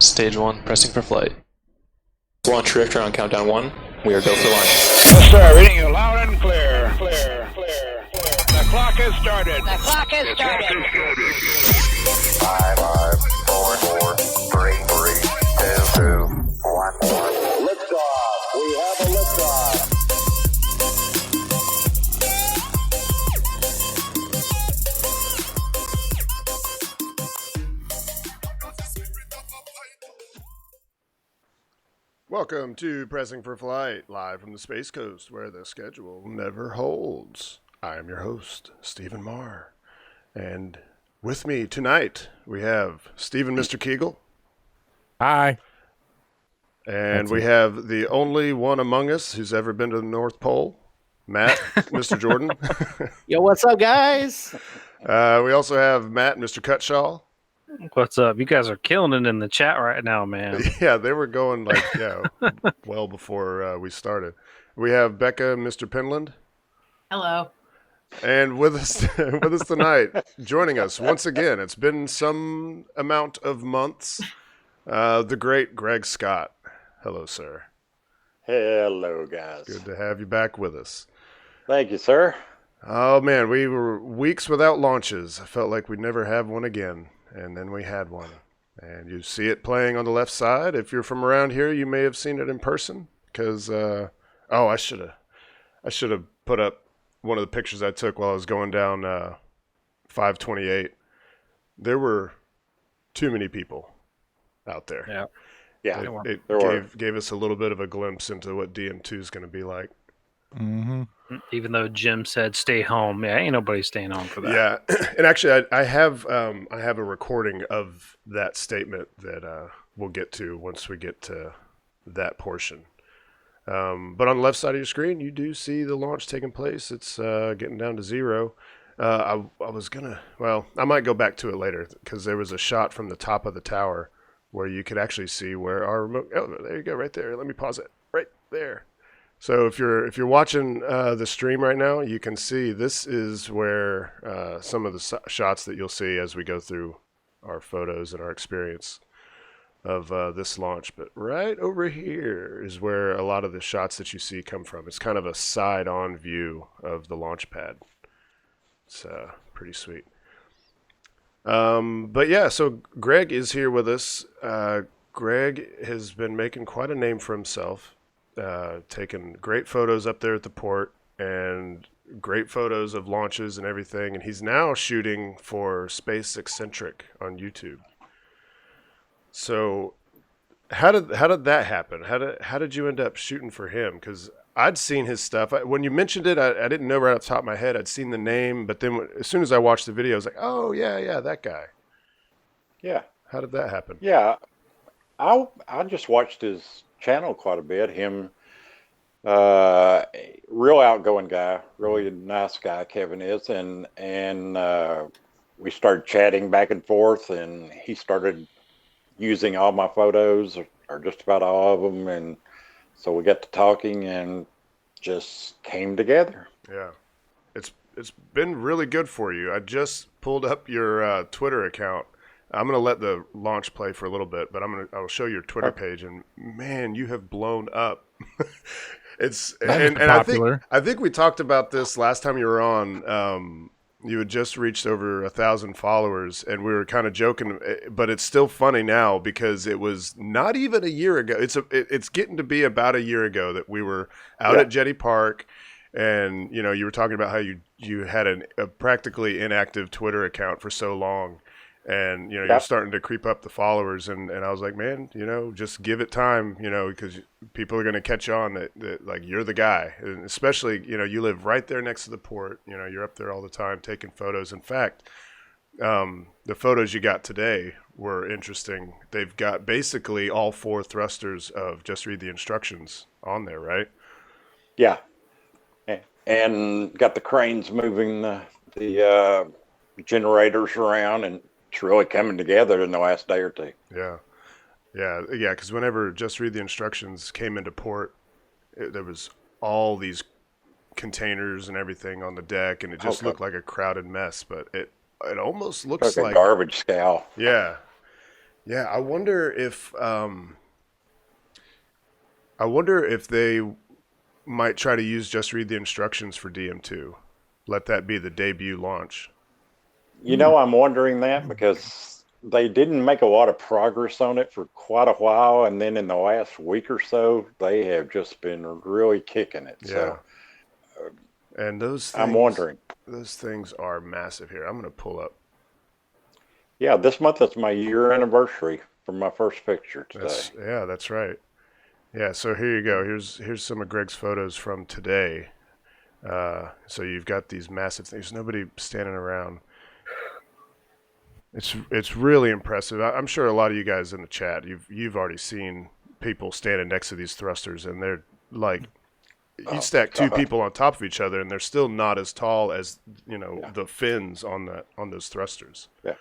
Stage 1, pressing for flight. Launch reactor on countdown 1. We are go for launch. Yes, sir. Reading you loud and clear. The clock has started. The clock has started. 5, 4, 3, 2, 1. Liftoff. We have a liftoff. Welcome to Pressing for Flight, live from the Space Coast, where the schedule never holds. I am your host, Stephen Marr, and with me tonight we have Stephen Mr. Kegel. Hi. And we have the only one among us who's ever been to the North Pole, Matt, Mr. Jordan. Yo, what's up, guys? We also have Matt, Mr. Cutshaw. What's up? You guys are killing it in the chat right now, man. Yeah, they were going well before we started. We have Bekah, Mr. Penland. Hello. And with us tonight, joining us once again, it's been some amount of months, the great Greg Scott. Hello, sir. Hello, guys. Good to have you back with us. Thank you, sir. Oh, man, we were weeks without launches. I felt like we'd never have one again, and then we had one. And you see it playing on the left side. If you're from around here, you may have seen it in person, because, I should have put up one of the pictures I took while I was going down 528. There were too many people out there. Yeah. Yeah, It gave us a little bit of a glimpse into what DM2 is going to be like. Mm-hmm. Even though Jim said stay home, yeah, ain't nobody staying home for that. Yeah, and actually, I have a recording of that statement that we'll get to once we get to that portion. But on the left side of your screen, you do see the launch taking place. It's getting down to 0. I might go back to it later because there was a shot from the top of the tower where you could actually see where our remote. Oh, there you go, right there. Let me pause it right there. So if you're watching the stream right now, you can see this is where some of the shots that you'll see as we go through our photos and our experience of this launch. But right over here is where a lot of the shots that you see come from. It's kind of a side-on view of the launch pad. It's pretty sweet. But yeah, so Greg is here with us. Greg has been making quite a name for himself, taking great photos up there at the port and great photos of launches and everything. And he's now shooting for spaceXcentric on YouTube. So how did that happen? How did you end up shooting for him? Because I'd seen his stuff. When you mentioned it, I didn't know right off the top of my head. I'd seen the name, but then as soon as I watched the video, I was like, oh, yeah, that guy. Yeah. How did that happen? Yeah. I just watched his channel quite a bit. Him, real outgoing guy, really nice guy, Kevin is. And we started chatting back and forth, and he started using all my photos, or just about all of them. And so we got to talking and just came together. Yeah. It's been really good for you. I just pulled up your Twitter account. I'm going to let the launch play for a little bit, but I'll show your Twitter page, and man, you have blown up. It's and I think we talked about this last time you were on. You had just reached over 1,000 followers, and we were kind of joking, but it's still funny now because it was not even a year ago. It's getting to be about a year ago that we were out at Jetty Park, and you were talking about how you had a practically inactive Twitter account for so long, and you're starting to creep up the followers, and I was like, man, just give it time, because people are going to catch on that like you're the guy, and especially you live right there next to the port, you're up there all the time taking photos. In fact, the photos you got today were interesting. They've got basically all 4 thrusters of Just Read the Instructions on there, right? Yeah. And got the cranes moving the generators around, and it's really coming together in the last day or two. Yeah. Because whenever Just Read the Instructions came into port, there was all these containers and everything on the deck, and it just looked like a crowded mess. But it almost looks like a garbage scow. Yeah, Yeah, I wonder if they might try to use just read the instructions for DM2. Let that be the debut launch. You know, I'm wondering that because they didn't make a lot of progress on it for quite a while, and then in the last week or so, they have just been really kicking it. Yeah. So And those things, I'm wondering. those things are massive here. I'm going to pull up. Yeah, this month is my year anniversary from my first picture today. That's right. Yeah, so here you go. Here's some of Greg's photos from today. So you've got these massive things. There's nobody standing around. It's really impressive. I'm sure a lot of you guys in the chat, you've already seen people standing next to these thrusters, and they're like, you stack two people on top of each other, and they're still not as tall as the fins on those thrusters. Yeah.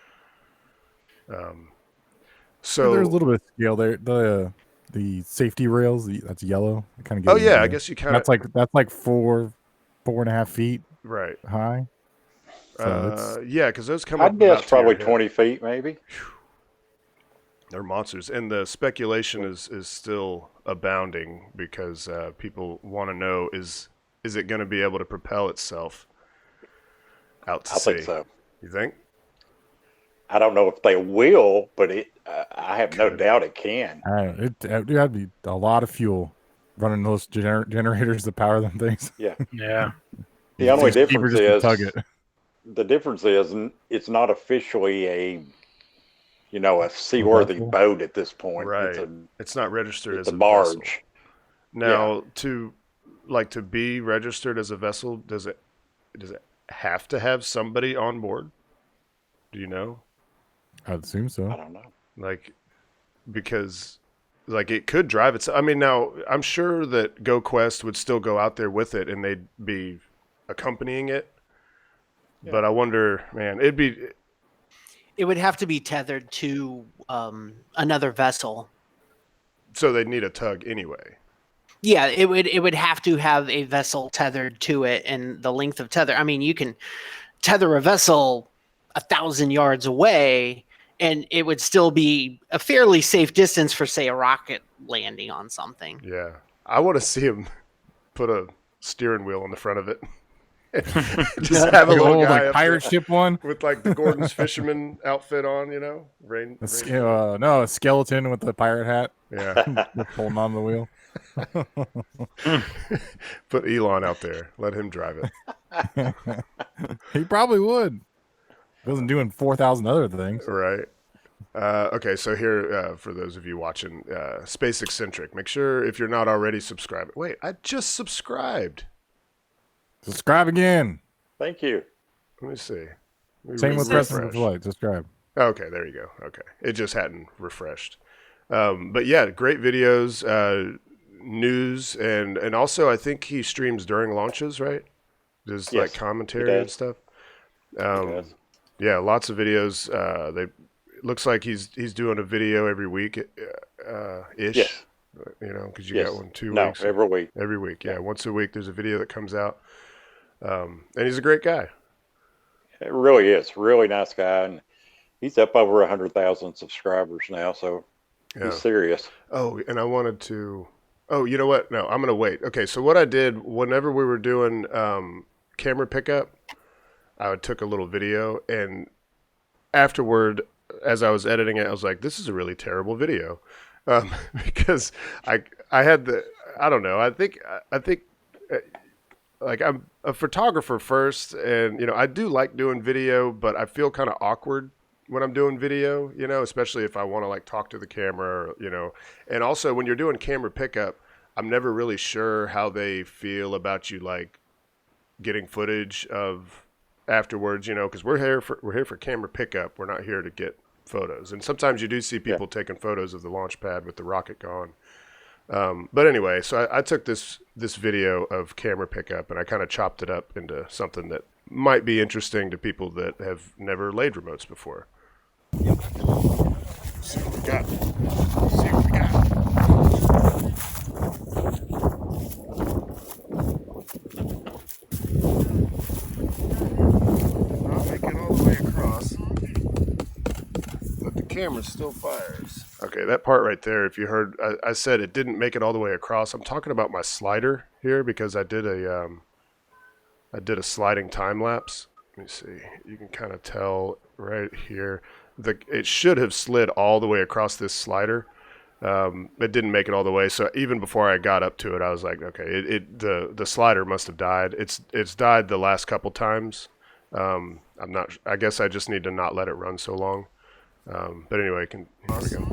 So there's a little bit of scale there. The safety rails, that's yellow. Kind of. Oh yeah, I guess you kind of. That's like 4.5 feet right high. So yeah, because those come up. I'd guess probably 20 feet, maybe. They're monsters, and the speculation is still abounding because people want to know is it going to be able to propel itself out to sea? I think so. You think? I don't know if they will, but I have no doubt it can. That'd be a lot of fuel running those generators to power them things. Yeah. Yeah. The only difference is tug it. The difference is it's not officially a seaworthy boat at this point. Right. It's not registered as a barge. Vessel. Now, to be registered as a vessel, does it have to have somebody on board? Do you know? I'd assume so. I don't know. Because it could drive itself. I mean, now I'm sure that GoQuest would still go out there with it and they'd be accompanying it. Yeah. But I wonder, man, it would have to be tethered to another vessel. So they'd need a tug anyway. Yeah, it would have to have a vessel tethered to it, and the length of tether. I mean, you can tether a vessel 1,000 yards away, and it would still be a fairly safe distance for, say, a rocket landing on something. Yeah, I want to see him put a steering wheel on the front of it. Just have a little guy pirate ship one with the Gordon's fisherman outfit on, a skeleton with the pirate hat. Yeah, holding on the wheel. Put Elon out there. Let him drive it. He probably would. He wasn't doing 4,000 other things. Right. Okay, so here, for those of you watching, spaceXcentric, make sure if you're not already subscribed. Wait, I just subscribed. Subscribe again. Thank you. Let me see. Same with Preston Flight. Subscribe. Okay, there you go. Okay. It just hadn't refreshed. But yeah, great videos, news, and also I think he streams during launches, right? Does commentary and stuff. Yeah, lots of videos. It looks like he's doing a video every week, ish. Yes. Because you got one 2 weeks. No, every week. Every week, yeah. Once a week, there's a video that comes out. And he's a great guy. It really is. Really nice guy. And he's up over 100,000 subscribers now, so he's serious. Oh, and I wanted to... Oh, you know what? No, I'm going to wait. Okay, so what I did, whenever we were doing camera pickup, I took a little video, and afterward, as I was editing it, I was like, this is a really terrible video. Because I had I don't know, I think I'm a photographer first, and I do like doing video, but I feel kind of awkward when I'm doing video, especially if I want to talk to the camera, and also when you're doing camera pickup, I'm never really sure how they feel about you getting footage of afterwards, because we're here for camera pickup. We're not here to get photos, and sometimes you do see people taking photos of the launch pad with the rocket gone. But anyway, so I took this video of camera pickup and I kind of chopped it up into something that might be interesting to people that have never laid remotes before. See what we got. Not make it all the way across. But the camera still fires. Okay, that part right there, if you heard, I said it didn't make it all the way across. I'm talking about my slider here because I did a sliding time lapse. Let me see. You can kind of tell right here. It should have slid all the way across this slider. It didn't make it all the way. So even before I got up to it, I was like, okay, the slider must have died. It's died the last couple times. I guess I just need to not let it run so long. But anyway, here we go.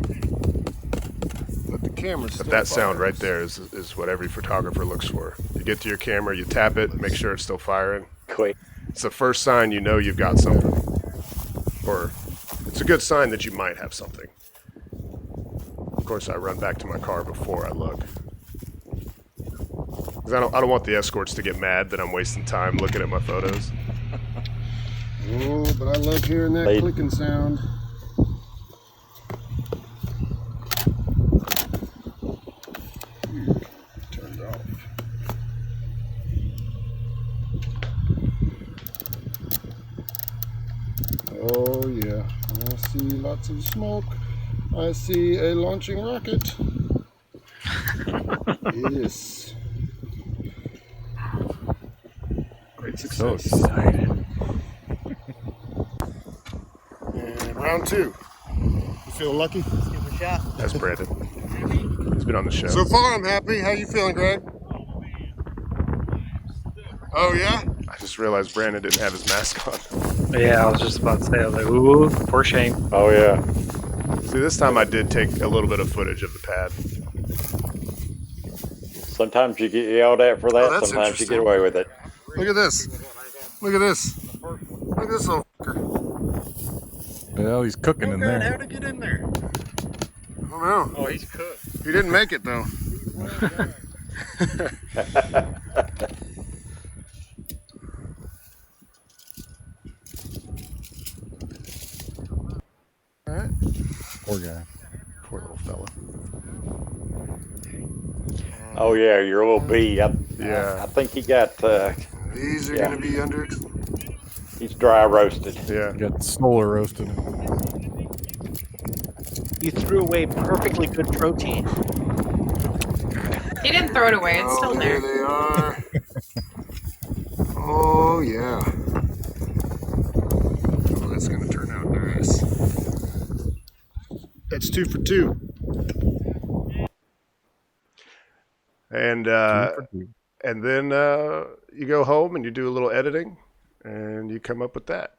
But the camera still But that sound fires. right there is what every photographer looks for. You get to your camera, you tap it, make sure it's still firing. Quick. It's the first sign you know you've got something. Or it's a good sign that you might have something. Of course, I run back to my car before I look. 'Cause I don't want the escorts to get mad that I'm wasting time looking at my photos. Oh, but I love hearing that They- clicking sound. Turned off. Oh yeah, I see lots of smoke. I see a launching rocket. Yes. Great So success. excited. And round two. You feel lucky? That's Brandon. He's been on the show. So far, I'm happy. How you feeling, Greg? Oh yeah. I just realized Brandon didn't have his mask on. Yeah, I was just about to say, I was like, ooh, for shame. Oh yeah. See, this time I did take a little bit of footage of the pad. Sometimes you get yelled at for that. Oh, that's Sometimes you get interesting. away with it. Look at this. Look at this. Look at this little fucker. Well, he's cooking in there. How'd it get in there? I don't know. Oh, he's cooked. He didn't make it though. All right. Poor guy. Poor little fella. Oh yeah, your little bee. Yeah. I think he got. These are Yeah. going to be under. He's dry roasted. Yeah. Got solar roasted. You threw away perfectly good protein. He didn't throw it away. It's still there there. they are. Oh yeah. Oh, that's going to turn out nice. That's 2 for 2. And then you go home and you do a little editing and you come up with that.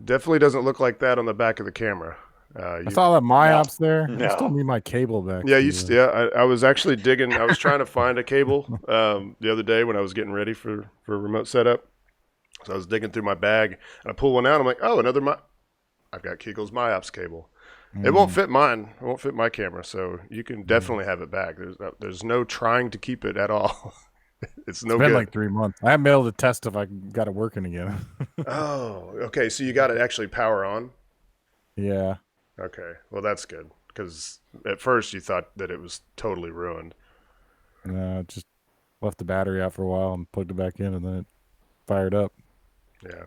Definitely doesn't look like that on the back of the camera. I saw that myops there. No. I still need my cable back. Yeah, to, I was actually digging. I was trying to find a cable the other day when I was getting ready for a remote setup. So I was digging through my bag and I pull one out. I'm like, oh, I've got Kegel's myops cable. It won't fit mine. It won't fit my camera. So you can definitely have it back. There's no trying to keep it at all. It's no It's been good. like 3 months. I haven't been able to test if I got it working again. Oh, okay. So you got it actually power on. Yeah. Okay. Well, that's good because at first you thought that it was totally ruined. Just left the battery out for a while and plugged it back in, and then it fired up. Yeah.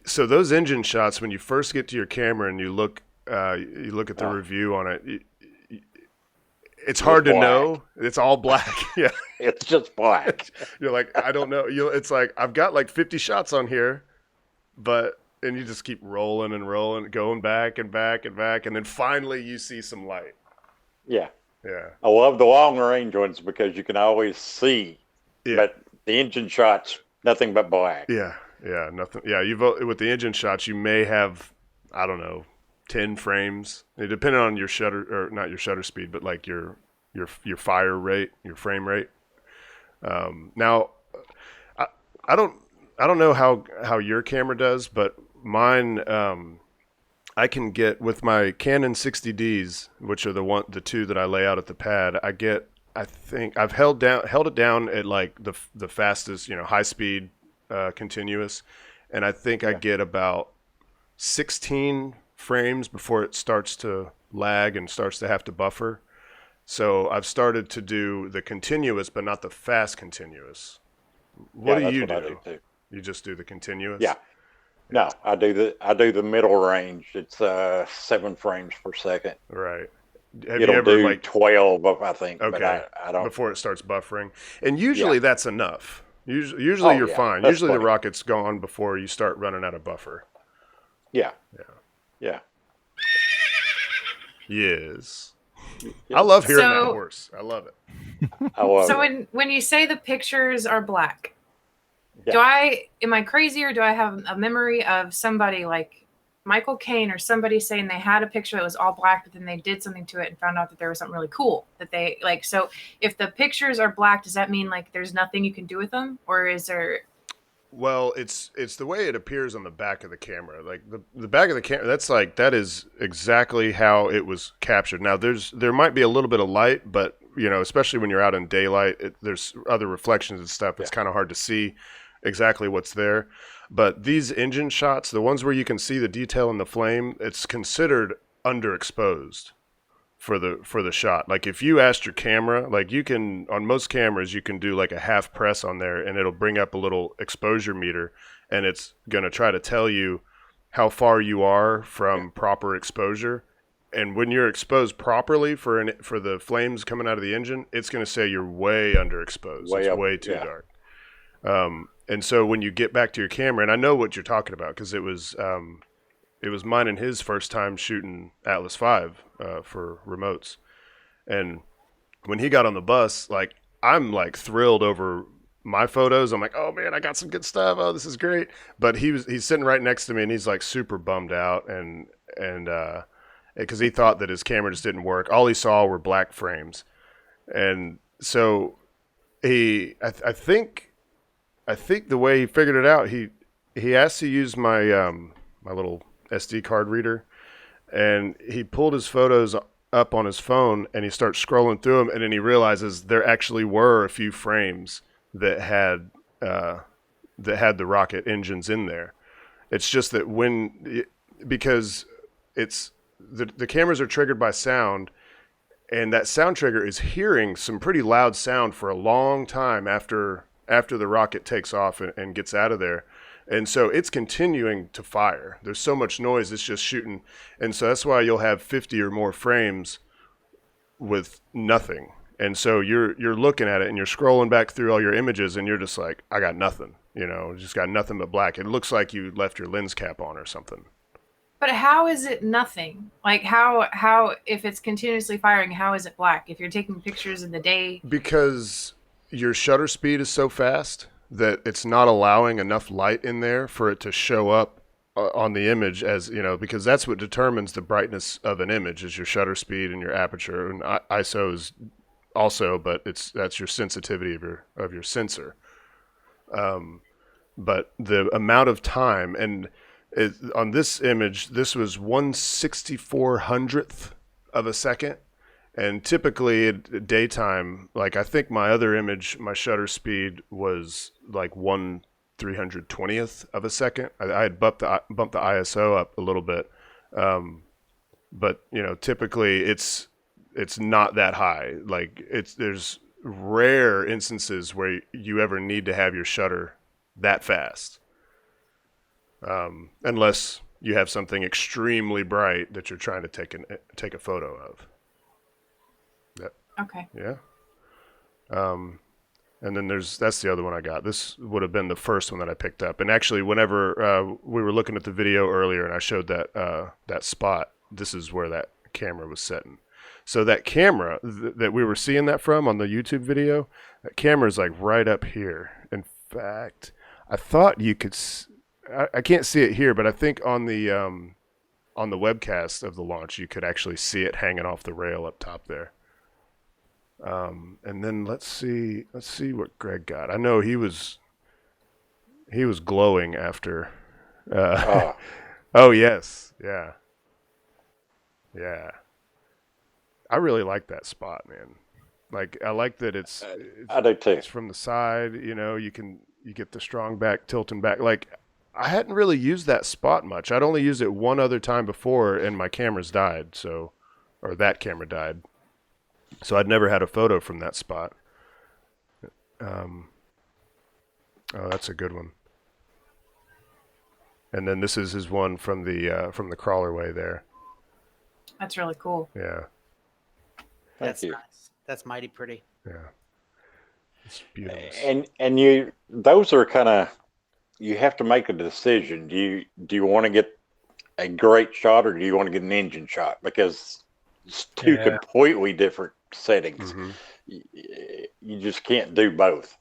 So those engine shots, when you first get to your camera and you look at the review on it, it's hard to black. know. It's all black. Yeah. It's just black. You're like, I don't know. It's like, I've got like 50 shots on here, and you just keep rolling and rolling, going back and back and back. And then finally you see some light. Yeah. Yeah. I love the long range ones because you can always see. Yeah. But the engine shots, nothing but black. Yeah. Yeah. Nothing. Yeah. With the engine shots, you may have, I don't know, 10 frames, depending on your shutter, or not your shutter speed, but like your fire rate, your frame rate. Now, I don't know how your camera does, but mine, I can get with my Canon 60Ds, which are the two that I lay out at the pad. I think I've held it down at like the fastest, high speed, continuous, and I think I get about 16 frames before it starts to lag and starts to have to buffer. So I've started to do the continuous, but not the fast continuous. What do you do? I do too. You just do the continuous? Yeah. No, I do the middle range. It's 7 frames per second. Right. Have It'll you ever do like 12, I think, but okay I don't. before it starts buffering? And usually that's enough. Usually Oh, you're yeah, fine. that's Usually the plenty. rocket's gone before you start running out of buffer. Yeah. Yeah. Yeah. Yes. I love hearing that So- horse. I love it. I love So it. when you say the pictures are black, Yeah. am I crazy, or do I have a memory of somebody like Michael Caine or somebody saying they had a picture that was all black, but then they did something to it and found out that there was something really cool that they like? So if the pictures are black, does that mean like there's nothing you can do with them, or is there? Well, it's the way it appears on the back of the camera. Like the back of the camera, that is exactly how it was captured. Now there might be a little bit of light, but especially when you're out in daylight, there's other reflections and stuff. It's kind of hard to see exactly what's there. But these engine shots, the ones where you can see the detail in the flame, it's considered underexposed for the shot. Like if you asked your camera, like you can, on most cameras, you can do like a half press on there and it'll bring up a little exposure meter, and it's going to try to tell you how far you are from proper exposure. And when you're exposed properly for the flames coming out of the engine, it's going to say you're way underexposed. It's way too dark. And so when you get back to your camera, and I know what you're talking about because it was mine and his first time shooting Atlas V for remotes. And when he got on the bus, like I'm like thrilled over my photos. I'm like, oh man, I got some good stuff. Oh, this is great. But he's sitting right next to me and he's like super bummed out and because he thought that his camera just didn't work. All he saw were black frames. And so I think the way he figured it out, he asked to use my my little SD card reader, and he pulled his photos up on his phone and he starts scrolling through them, and then he realizes there actually were a few frames that had the rocket engines in there. It's just that because it's the cameras are triggered by sound, and that sound trigger is hearing some pretty loud sound for a long time after the rocket takes off and gets out of there. And so it's continuing to fire. There's so much noise, it's just shooting. And so that's why you'll have 50 or more frames with nothing. And so you're looking at it and you're scrolling back through all your images and you're just like, I got nothing, just got nothing but black. It looks like you left your lens cap on or something. But how is it nothing? Like how if it's continuously firing, how is it black? If you're taking pictures in the day? Because your shutter speed is so fast that it's not allowing enough light in there for it to show up on the image as, because that's what determines the brightness of an image is your shutter speed and your aperture, and ISO is also, but that's your sensitivity of your sensor. But the amount of time, and on this image, this was 1/6400th of a second. And typically at daytime, like I think my other image, my shutter speed was like 1/320th of a second. I had bumped the ISO up a little bit, but typically it's not that high. Like there's rare instances where you ever need to have your shutter that fast, unless you have something extremely bright that you're trying to take a photo of. Okay. Yeah. And then that's the other one I got. This would have been the first one that I picked up. And actually, whenever we were looking at the video earlier and I showed that spot, this is where that camera was sitting. So that camera that we were seeing that from on the YouTube video, that camera is like right up here. In fact, I thought you could. I can't see it here, but I think on the webcast of the launch, you could actually see it hanging off the rail up top there. And then let's see what Greg got. I know he was glowing after. Oh yes, yeah. I really like that spot, man. Like I like that it's I do too. It's from the side, you get the strong back tilting back. Like I hadn't really used that spot much. I'd only used it one other time before, and my cameras died. Or that camera died. So I'd never had a photo from that spot. Oh, that's a good one. And then this is his one from the crawlerway there. That's really cool. Yeah. That's you. nice. That's mighty pretty. Yeah. It's beautiful. And those are kind of, you have to make a decision. Do you want to get a great shot, or do you want to get an engine shot? Because it's two completely different settings. Mm-hmm. You just can't do both.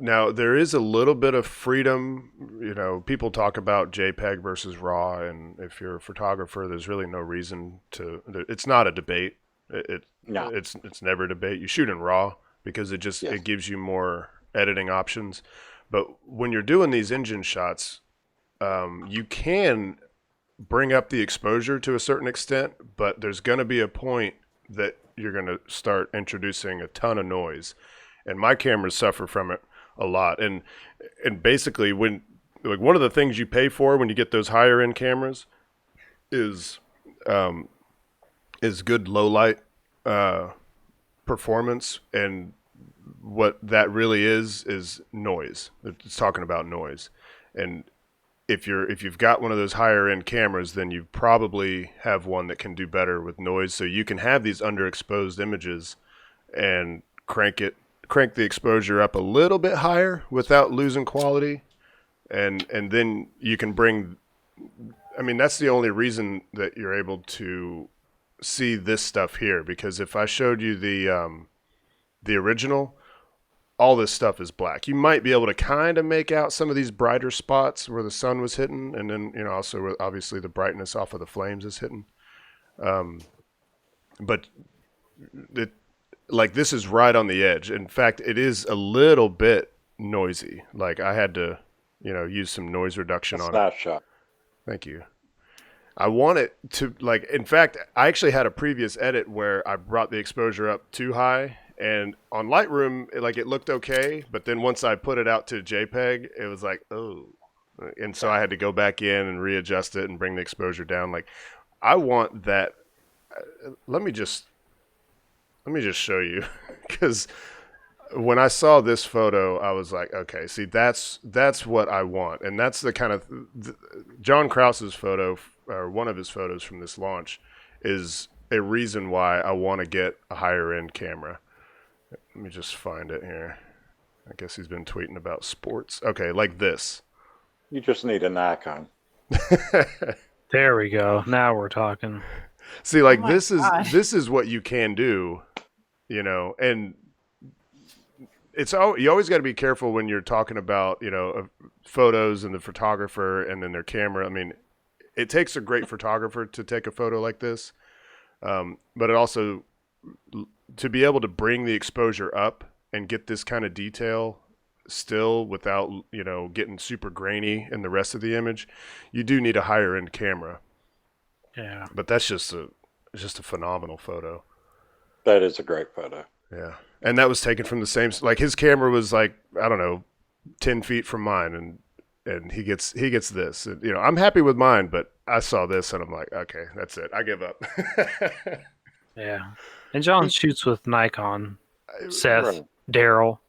Now, there is a little bit of freedom. You know, people talk about JPEG versus RAW, and if you're a photographer, there's really no reason to. It's not a debate. No. It's never a debate. You shoot in RAW because it gives you more editing options. But when you're doing these engine shots, you can bring up the exposure to a certain extent, but there's going to be a point that you're going to start introducing a ton of noise, and my cameras suffer from it a lot. And basically, when like one of the things you pay for when you get those higher end cameras is good low light performance, and what that really is noise. It's talking about noise. And if you've got one of those higher end cameras, then you probably have one that can do better with noise. So you can have these underexposed images and crank the exposure up a little bit higher without losing quality. And then you can bring, I mean, that's the only reason that you're able to see this stuff here, because if I showed you the original, all this stuff is black. You might be able to kind of make out some of these brighter spots where the sun was hitting, and then, you know, also where obviously the brightness off of the flames is hitting. But this is right on the edge. In fact, it is a little bit noisy. Like I had to, you know, use some noise reduction on it. Nice shot. Thank you. I want it to, like, in fact, I actually had a previous edit where I brought the exposure up too high, and on Lightroom, it looked okay, but then once I put it out to JPEG, it was like, oh. And so I had to go back in and readjust it and bring the exposure down. Like, I want that. Let me just show you, because when I saw this photo, I was like, okay, see, that's what I want. And that's the kind of, John Krause's photo, or one of his photos from this launch, is a reason why I want to get a higher end camera. Let me just find it here. I guess he's been tweeting about sports. Okay, like this. You just need an icon. There we go. Now we're talking. See, like, this is what you can do, you know, and you always got to be careful when you're talking about, you know, photos and the photographer and then their camera. I mean, it takes a great photographer to take a photo like this, but it also, to be able to bring the exposure up and get this kind of detail still without, you know, getting super grainy in the rest of the image, you do need a higher end camera. Yeah. But that's just a phenomenal photo. That is a great photo. Yeah. And that was taken from the same, like, his camera was like, I don't know, 10 feet from mine, and he gets this. And, you know, I'm happy with mine, but I saw this and I'm like, okay, that's it. I give up. Yeah. And John shoots with Nikon. Seth, Right. Daryl.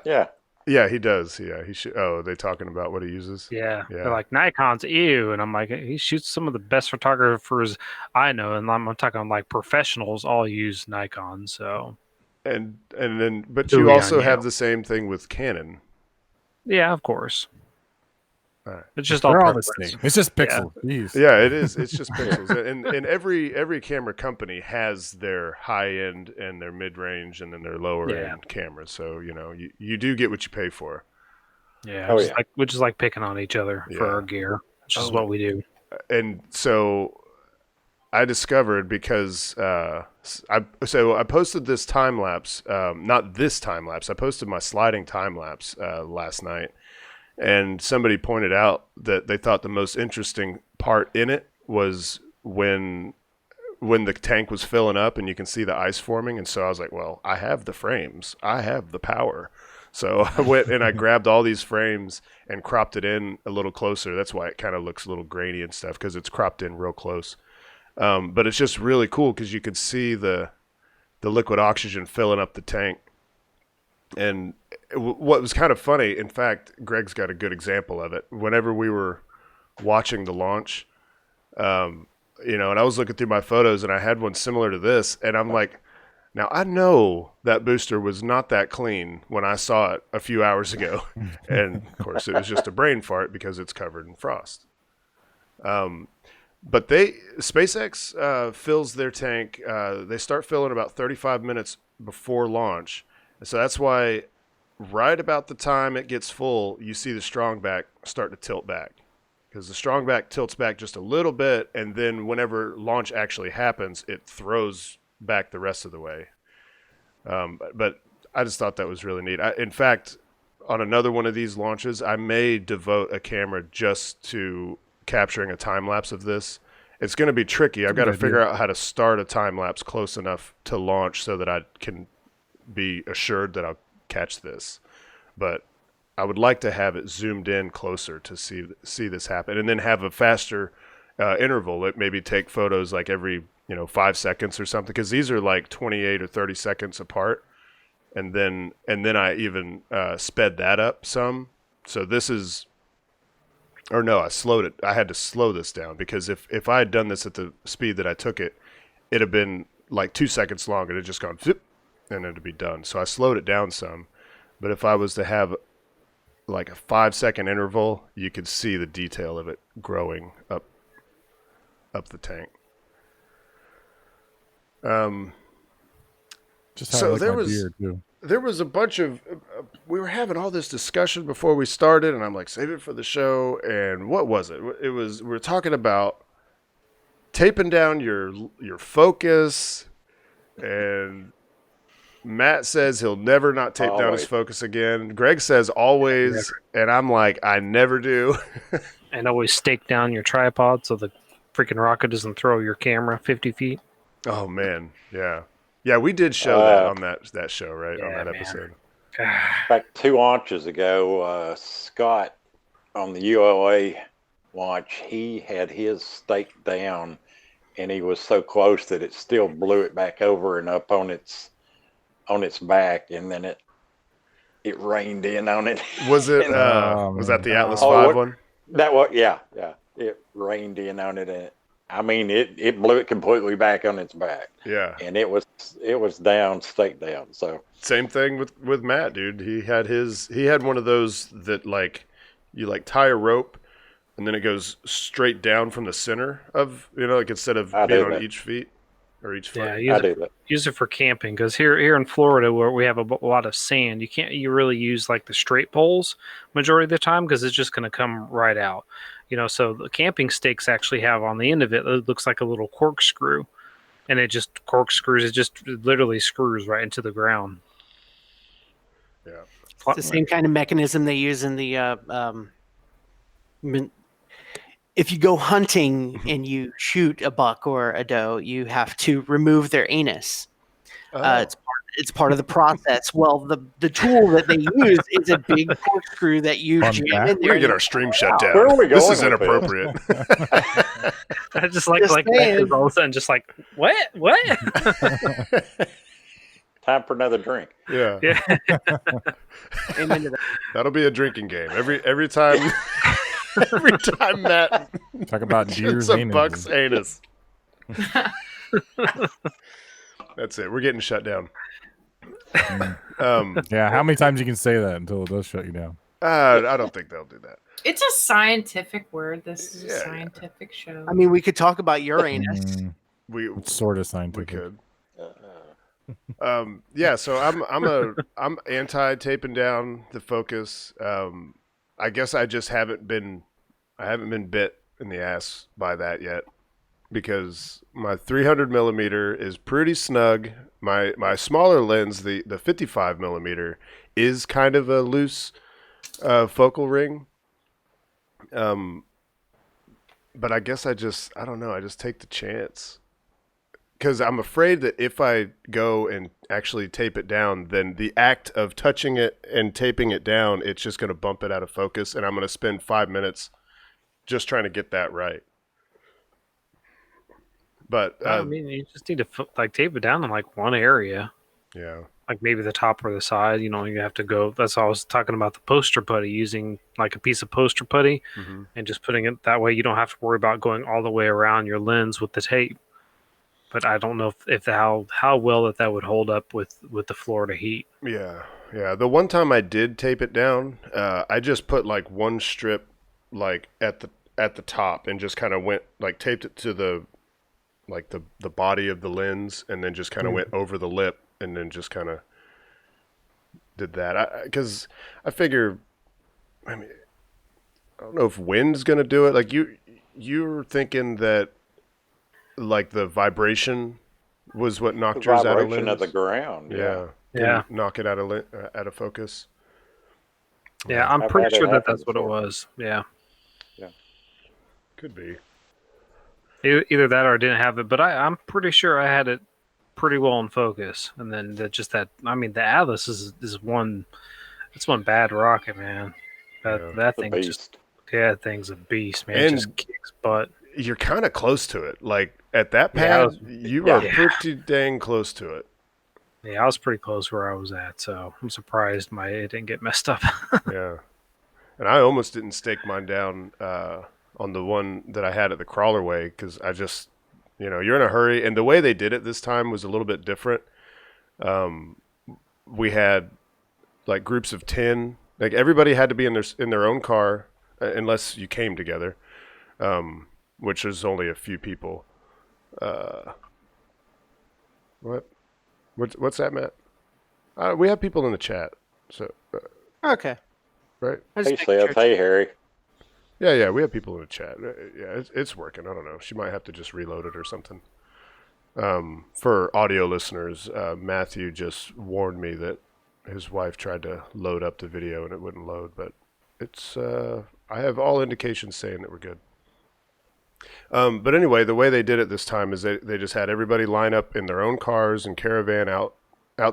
Yeah. Yeah, he does. Yeah, he should. Oh, are they talking about what he uses? Yeah. They're like, Nikon's ew. And I'm like, he shoots some of the best photographers I know. And I'm talking like professionals all use Nikon. So. And then, but Who you we also on, have yeah. the same thing with Canon. Yeah, of course. All right. It's just all They're all the preference. same. It's just pixels. Jeez. Yeah, it is. It's just pixels. And every camera company has their high end and their mid range and then their lower end cameras. So, you know, you do get what you pay for. Yeah, Oh, just we're just like picking on each other for Yeah. our gear, which is what we do. And so I discovered, because I posted this time lapse, not this time lapse. I posted my sliding time lapse last night, and somebody pointed out that they thought the most interesting part in it was when the tank was filling up and you can see the ice forming. And so I was like, well, I have the frames, I have the power. So I went and I grabbed all these frames and cropped it in a little closer. That's why it kind of looks a little grainy and stuff, because it's cropped in real close. But it's just really cool because you could see the liquid oxygen filling up the tank. And what was kind of funny, in fact, Greg's got a good example of it. Whenever we were watching the launch, and I was looking through my photos and I had one similar to this, and I'm like, now I know that booster was not that clean when I saw it a few hours ago. And of course it was just a brain fart because it's covered in frost. But SpaceX fills their tank. They start filling about 35 minutes before launch. And so that's why right about the time it gets full, you see the strong back start to tilt back. Because the strong back tilts back just a little bit, and then whenever launch actually happens, it throws back the rest of the way. But I just thought that was really neat. In fact, on another one of these launches, I may devote a camera just to capturing a time lapse of this. It's going to be tricky. I've got to figure out how to start a time lapse close enough to launch so that I can be assured that I'll catch this. But I would like to have it zoomed in closer to see this happen, and then have a faster interval. It maybe take photos like every 5 seconds or something, because these are like 28 or 30 seconds apart, and then I even sped that up some. So this is, or no, I slowed it. I had to slow this down, because if I had done this at the speed that I took it, it'd have been like 2 seconds long, and it'd just gone zip, and it'd be done. So I slowed it down some. But if I was to have like a 5 second interval, you could see the detail of it growing up the tank. Just how So I like there my was beard, too. there was a bunch of we were having all this discussion before we started, and I'm like, save it for the show. And what was it? We were talking about taping down your focus, and Matt says he'll never not tape down his focus again. Greg says always, and I'm like, I never do. And always stake down your tripod so the freaking rocket doesn't throw your camera 50 feet. Oh man, yeah. We did show that on that show, right? Yeah, on that man. episode. Back 2 launches ago, Scott on the ULA launch, he had his staked down, and he was so close that it still blew it back over and up on its back, and then it rained in on it. Was it? Was that the Atlas V one? That was, yeah. It rained in on it, and I mean, it blew it completely back on its back. Yeah, and it was down, staked down. So same thing with Matt, dude. He had one of those that like you like tie a rope, and then it goes straight down from the center of like instead of being on each feet or each foot. Yeah, use it for camping, because here in Florida where we have a lot of sand, you really use like the straight poles majority of the time, because it's just going to come right out. So the camping stakes actually have on the end of it looks like a little corkscrew, and it just corkscrews. It just literally screws right into the ground. Yeah, it's the same kind of mechanism they use in the. If you go hunting and you shoot a buck or a doe, you have to remove their anus. It's part of the process. Well, the tool that they use is a big corkscrew that you jam in there. We're gonna get our stream shut down. Where are we This going is with inappropriate. I just like all of a sudden, just like what? Time for another drink. Yeah. Amen to that. That'll be a drinking game. Every time every time Matt Talk about deer's a anus. buck's anus. That's it. We're getting shut down. Yeah, how many times you can say that until it does shut you down? I don't think they'll do that. It's a scientific word. This is a scientific show. I mean, we could talk about Uranus. It's sort of We scientific. could. So I'm anti taping down the focus. I guess I just haven't been bit in the ass by that yet, because my 300 millimeter is pretty snug. My smaller lens, the 55 millimeter, is kind of a loose focal ring. But I guess I don't know. I just take the chance. Because I'm afraid that if I go and actually tape it down, then the act of touching it and taping it down, it's just going to bump it out of focus, and I'm going to spend 5 minutes just trying to get that right. But I mean, you just need to tape it down in like one area. Yeah. like maybe the top or the side. You have to go. That's all I was talking about, the poster putty, using like a piece of poster putty and just putting it that way. You don't have to worry about going all the way around your lens with the tape. But I don't know if how well that would hold up with the Florida heat. Yeah. The one time I did tape it down, I just put like one strip like at the top and just kind of went like taped it to the body of the lens, and then just kind of went over the lip, and then just kind of did that. Because I figure, I mean, I don't know if wind's gonna do it. Like you're thinking that like the vibration was what knocked yours out of lens? Vibration of the ground. Yeah. Yeah. Knock it out of focus. Yeah, I'm I've pretty had it sure that happen that's what it before. was. Yeah. Could be. Either that or I didn't have it, but I'm pretty sure I had it pretty well in focus. And then the Atlas is one bad rocket, man. That thing beast. that thing's a beast, man. And It just kicks butt. You're kind of close to it. Like at that Yeah, pad, you are pretty dang close to it. Yeah, I was pretty close where I was at, so I'm surprised it didn't get messed up. Yeah. And I almost didn't stake mine down on the one that I had at the crawlerway, because I just, you're in a hurry. And the way they did it this time was a little bit different. We had like groups of 10. Like everybody had to be in their own car unless you came together, which is only a few people. What's that, Matt? We have people in the chat, so Okay. right? Hey, Seth. Hey, Harry. Yeah, we have people in the chat. Yeah, it's working. I don't know. She might have to just reload it or something. For audio listeners, Matthew just warned me that his wife tried to load up the video and it wouldn't load, but it's I have all indications saying that we're good. But anyway, the way they did it this time is they just had everybody line up in their own cars and caravan out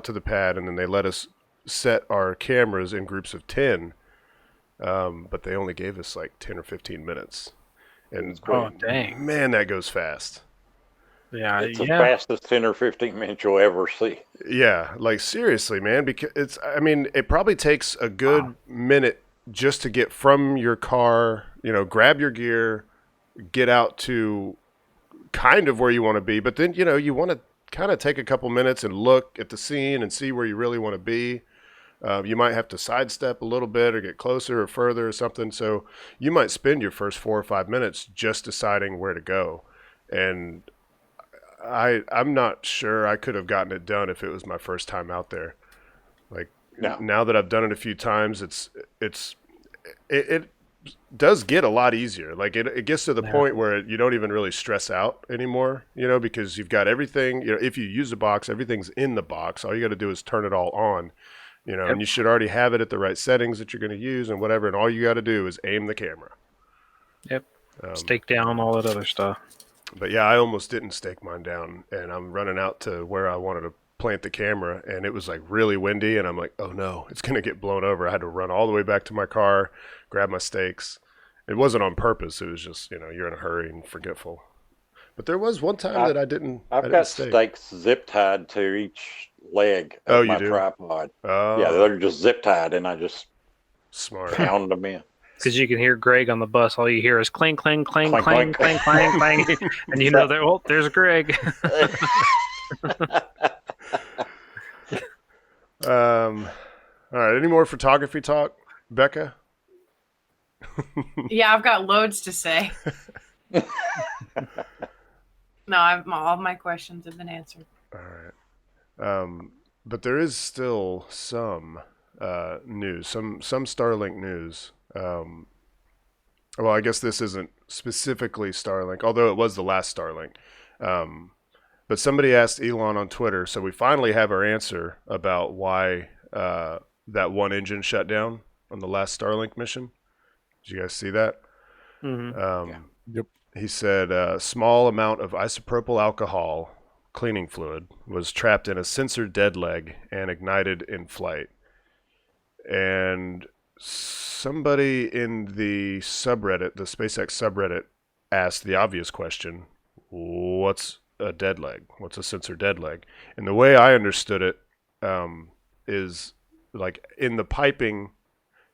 to the pad, and then they let us set our cameras in groups of 10. But they only gave us like 10 or 15 minutes. And dang. Man, that goes fast. Yeah, It's the fastest 10 or 15 minutes you'll ever see. Yeah, like seriously, man, because it probably takes a good minute just to get from your car, grab your gear, get out to kind of where you want to be, but then, you want to kind of take a couple minutes and look at the scene and see where you really want to be. You might have to sidestep a little bit or get closer or further or something. So you might spend your first 4 or 5 minutes just deciding where to go. And I'm not sure I could have gotten it done if it was my first time out there. Like now that I've done it a few times, it does get a lot easier. Like it gets to the point where you don't even really stress out anymore, because you've got everything, if you use a box, everything's in the box. All you got to do is turn it all on, and you should already have it at the right settings that you're going to use and whatever. And all you got to do is aim the camera. Yep. Stake down, all that other stuff. But yeah, I almost didn't stake mine down, and I'm running out to where I wanted to plant the camera, and it was like really windy, and I'm like, oh no, it's going to get blown over. I had to run all the way back to my car, grab my stakes. It wasn't on purpose. It was just, you're in a hurry and forgetful. But there was one time that I didn't. I've got stakes zip tied to each leg of my tripod. Oh. Yeah, they're just zip tied, and I just pound them in. Because you can hear Greg on the bus. All you hear is clang, clang, clang, clang, clang, clang, clang. And there's Greg. All right. Any more photography talk, Bekah? Yeah, I've got loads to say. No, all my questions have been answered. All right. But there is still some news, some Starlink news. Well, I guess this isn't specifically Starlink, although it was the last Starlink. But somebody asked Elon on Twitter, so we finally have our answer about why that one engine shut down on the last Starlink mission. Did you guys see that? Mm-hmm. Yep. He said a small amount of isopropyl alcohol cleaning fluid was trapped in a sensor dead leg and ignited in flight. And somebody in the subreddit, the SpaceX subreddit, asked the obvious question, what's a dead leg? What's a sensor dead leg? And the way I understood it is like in the piping.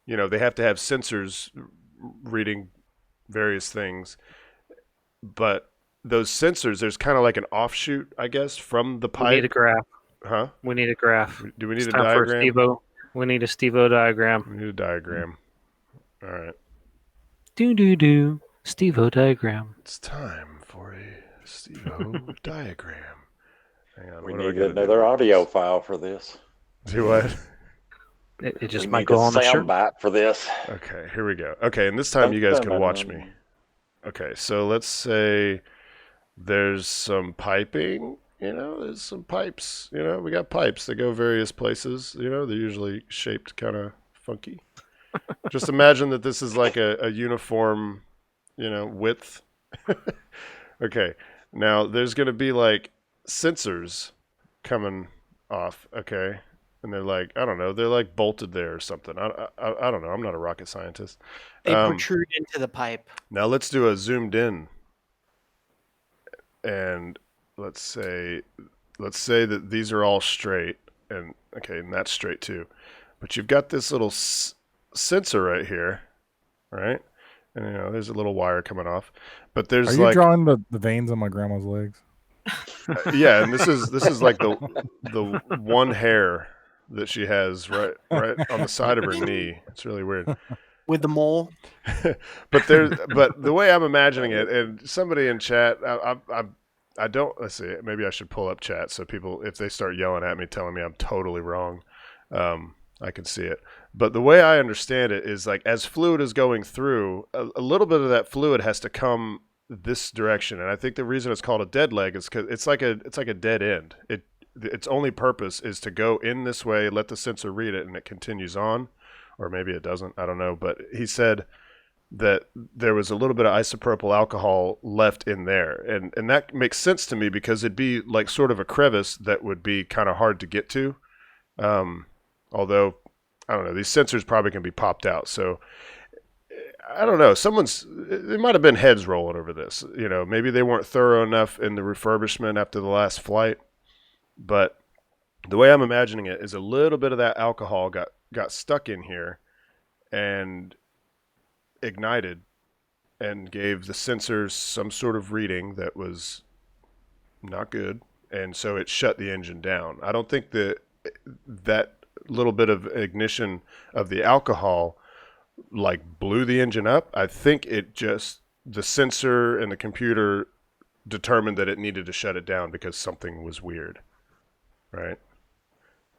You know, they have to have sensors reading various things, but those sensors, there's kind of like an offshoot, I guess, from the pipe. We need a graph. Huh? We need a graph. Do we need It's a time for diagram? Steve-O. We need a Steve-O diagram. We need a diagram. All right. Do. Steve-O diagram. It's time for a Steve-O diagram. Hang on. We what do I need gotta another do? audio file for this. Do what? It just We might need go a on the shirt. sound bite for this. Okay, here we go. Okay, and this time you guys can watch me. Okay, so let's say there's some piping, there's some pipes, we got pipes that go various places, they're usually shaped kind of funky. Just imagine that this is like a uniform, width. Okay, now there's going to be like sensors coming off, okay? And they're like, I don't know, they're like bolted there or something. I don't know, I'm not a rocket scientist. They protrude into the pipe. Now let's do a zoomed in. And let's say that these are all straight, and okay, and that's straight too. But you've got this little sensor right here, right? And there's a little wire coming off. But there's Are you drawing the veins on my grandma's legs? Yeah, and this is like the one hair that she has right on the side of her knee. It's really weird. With the mole. but the way I'm imagining it, and somebody in chat, I don't, let's see, maybe I should pull up chat so people, if they start yelling at me, telling me I'm totally wrong, I can see it. But the way I understand it is like as fluid is going through, a little bit of that fluid has to come this direction, and I think the reason it's called a dead leg is because it's like a dead end. Its only purpose is to go in this way, let the sensor read it, and it continues on. Or maybe it doesn't. I don't know. But he said that there was a little bit of isopropyl alcohol left in there. And that makes sense to me because it'd be like sort of a crevice that would be kind of hard to get to. Although, I don't know, these sensors probably can be popped out. So, I don't know. There might have been heads rolling over this. Maybe they weren't thorough enough in the refurbishment after the last flight. But the way I'm imagining it is a little bit of that alcohol got stuck in here and ignited and gave the sensors some sort of reading that was not good, and so it shut the engine down. I don't think that little bit of ignition of the alcohol like blew the engine up. I think the sensor and the computer determined that it needed to shut it down because something was weird, right?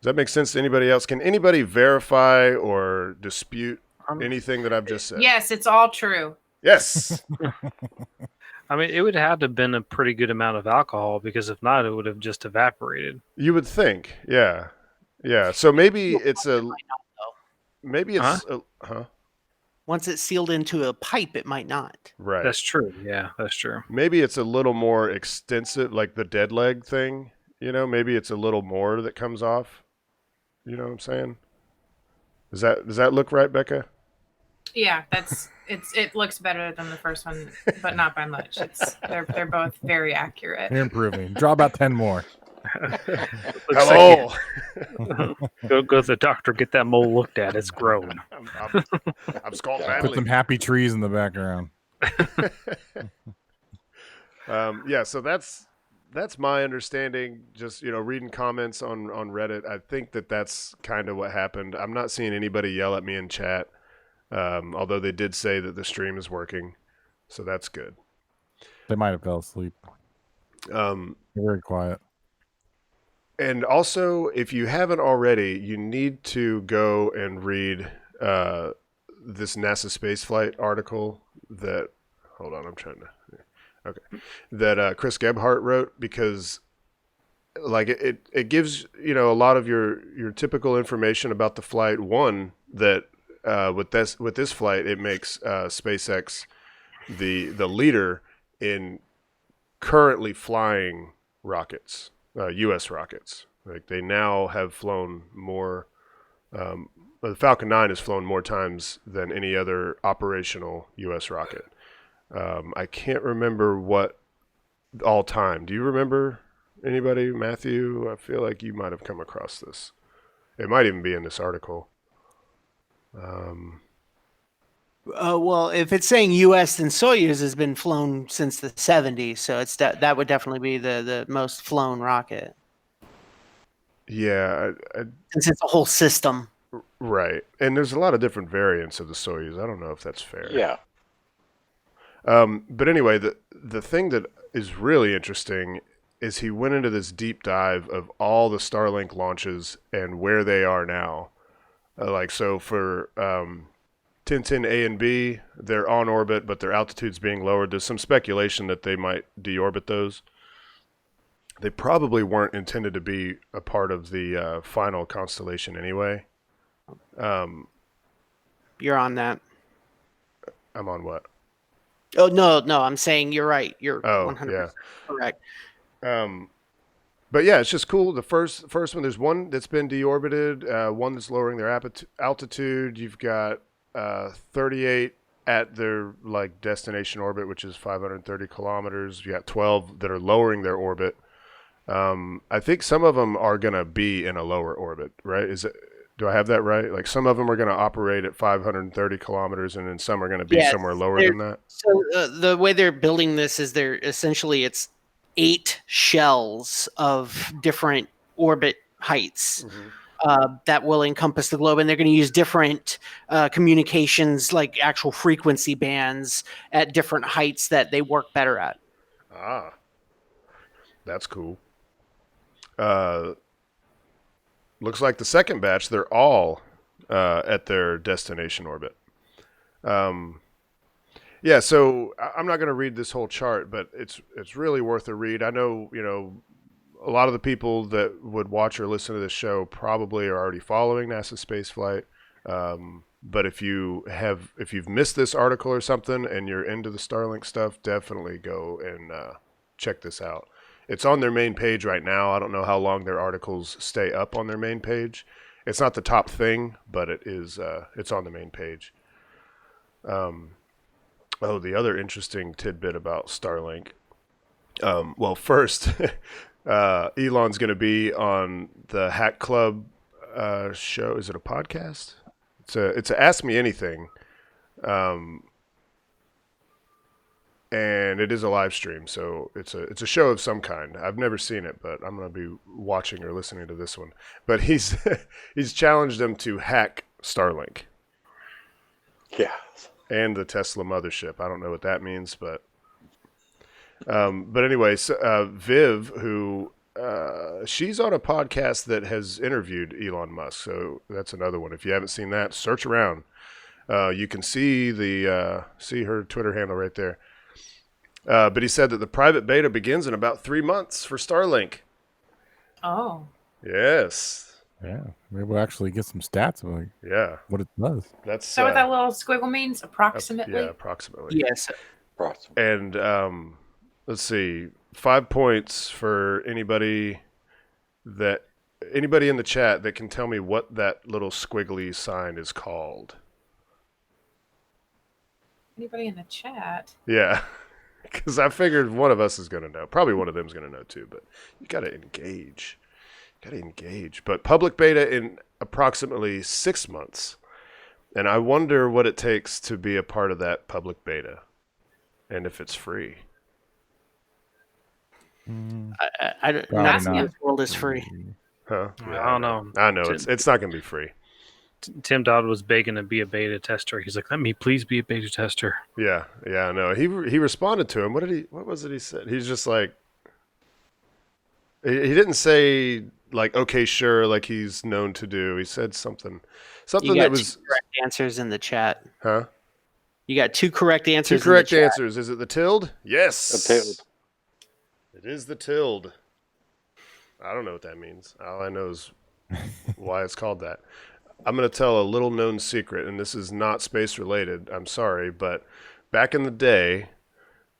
Does that make sense to anybody else? Can anybody verify or dispute anything that I've just said? Yes, it's all true. Yes. I mean, it would have to have been a pretty good amount of alcohol because if not, it would have just evaporated. You would think, yeah. So maybe it's Once it's sealed into a pipe, it might not. Right. That's true. Yeah, that's true. Maybe it's a little more extensive, like the dead leg thing. Maybe it's a little more that comes off. You know what I'm saying? Does that look right, Bekah? Yeah, it looks better than the first one, but not by much. They're both very accurate. You're improving. Draw about 10 more. Hello. Go to the doctor, get that mole looked at. It's growing. I'm skull Put badly. some happy trees in the background. Yeah, so that's my understanding. Just reading comments on Reddit, I think that's kind of what happened. I'm not seeing anybody yell at me in chat, although they did say that the stream is working, so that's good. They might have fell asleep. They're very quiet. And also, if you haven't already, you need to go and read this NASA spaceflight article that. Hold on, I'm trying to. Okay, that Chris Gebhardt wrote, because like it gives a lot of your typical information about the flight. One, that with this flight, it makes SpaceX the leader in currently flying rockets, U.S. rockets. Like they now have flown more. The Falcon 9 has flown more times than any other operational U.S. rocket. I can't remember what all time. Do you remember Anybody? Matthew? I feel like you might have come across this. It might even be in this article. Well, if it's saying U.S., then Soyuz has been flown since the 70s, so it's that would definitely be the most flown rocket. Yeah, Since it's a whole system. right. And there's a lot of different variants of the Soyuz. I don't know if that's fair. Yeah. But anyway, the thing that is really interesting is he went into this deep dive of all the Starlink launches and where they are now. So for 1010 A and B, they're on orbit, but their altitude's being lowered. There's some speculation that they might deorbit those. They probably weren't intended to be a part of the final constellation anyway. You're on that. I'm on what? Oh, no, I'm saying you're right. You're 100% yeah. correct. But yeah, it's just cool. The first one, there's one that's been deorbited, one that's lowering their altitude. You've got 38 at their destination orbit, which is 530 kilometers. You got 12 that are lowering their orbit. I think some of them are going to be in a lower orbit, right? Do I have that right? Like some of them are going to operate at 530 kilometers, and then some are going to be somewhere lower than that. So the way they're building this is it's 8 shells of different orbit heights that will encompass the globe, and they're going to use different communications, like actual frequency bands at different heights that they work better at. Ah, that's cool. Looks like the second batch, they're all at their destination orbit. Yeah, so I'm not going to read this whole chart, but it's really worth a read. I know, a lot of the people that would watch or listen to this show probably are already following NASA spaceflight. But if you've missed this article or something and you're into the Starlink stuff, definitely go and check this out. It's on their main page right now. I don't know how long their articles stay up on their main page. It's not the top thing, but it is. It's on the main page. The other interesting tidbit about Starlink. Well, first, Elon's going to be on the Hack Club show. Is it a podcast? It's a Ask Me Anything, and it is a live stream. So it's a show of some kind. I've never seen it, but I'm going to be watching or listening to this one. But he's challenged them to hack Starlink. Yeah. And the Tesla mothership. I don't know what that means, but anyway, so, Viv, who she's on a podcast that has interviewed Elon Musk, so that's another one. If you haven't seen that, search around. You can see see her Twitter handle right there. But he said that the private beta begins in about 3 months for Starlink. Oh. Yes. Yeah, maybe we'll actually get some stats of what it does. That's so what that little squiggle means, approximately? Yeah, approximately. Yes. And let's see, 5 points for anybody in the chat that can tell me what that little squiggly sign is called. Anybody in the chat? Yeah, because I figured one of us is going to know. Probably one of them is going to know too, but you got to engage. But public beta in approximately 6 months. And I wonder what it takes to be a part of that public beta. And if it's free. NASA world is free. Huh? Yeah, I don't know. I know. It's not going to be free. Tim Dodd was begging to be a beta tester. He's like, let me please be a beta tester. Yeah, I know. He responded to him. What was it he said? He's just like, he didn't say like, okay, sure, like he's known to do. He said something that was 2 correct answers in the chat. Huh? You got 2 correct answers. 2 correct answers. Is it the tilde? Yes. The tilde. It is the tilde. I don't know what that means. All I know is why it's called that. I'm going to tell a little known secret, and this is not space related. I'm sorry, but back in the day,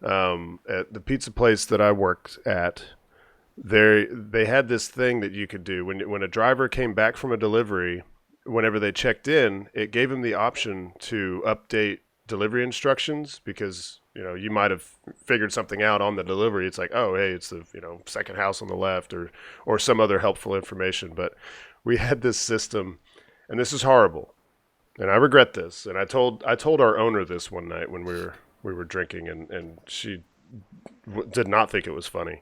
at the pizza place that I worked at, they had this thing that you could do when a driver came back from a delivery. Whenever they checked in, it gave him the option to update delivery instructions because you might have figured something out on the delivery. It's like, oh, hey, it's the second house on the left, or some other helpful information. But we had this system, and this is horrible, and I regret this. And I told our owner this one night when we were drinking, and she did not think it was funny.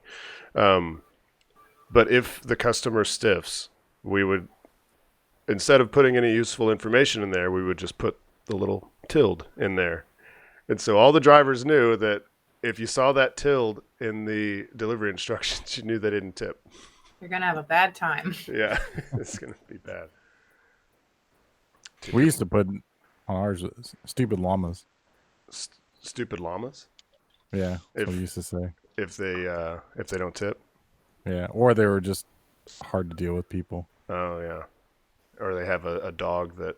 But if the customer stiffs, we would, instead of putting any useful information in there, we would just put the little tilde in there. And so all the drivers knew that if you saw that tilde in the delivery instructions, you knew they didn't tip. You're going to have a bad time. Yeah, it's going to be bad. We used to put on ours stupid llamas. Stupid llamas? Yeah, that's what we used to say. If they don't tip? Yeah, or they were just hard to deal with people. Oh, yeah. Or they have a dog that...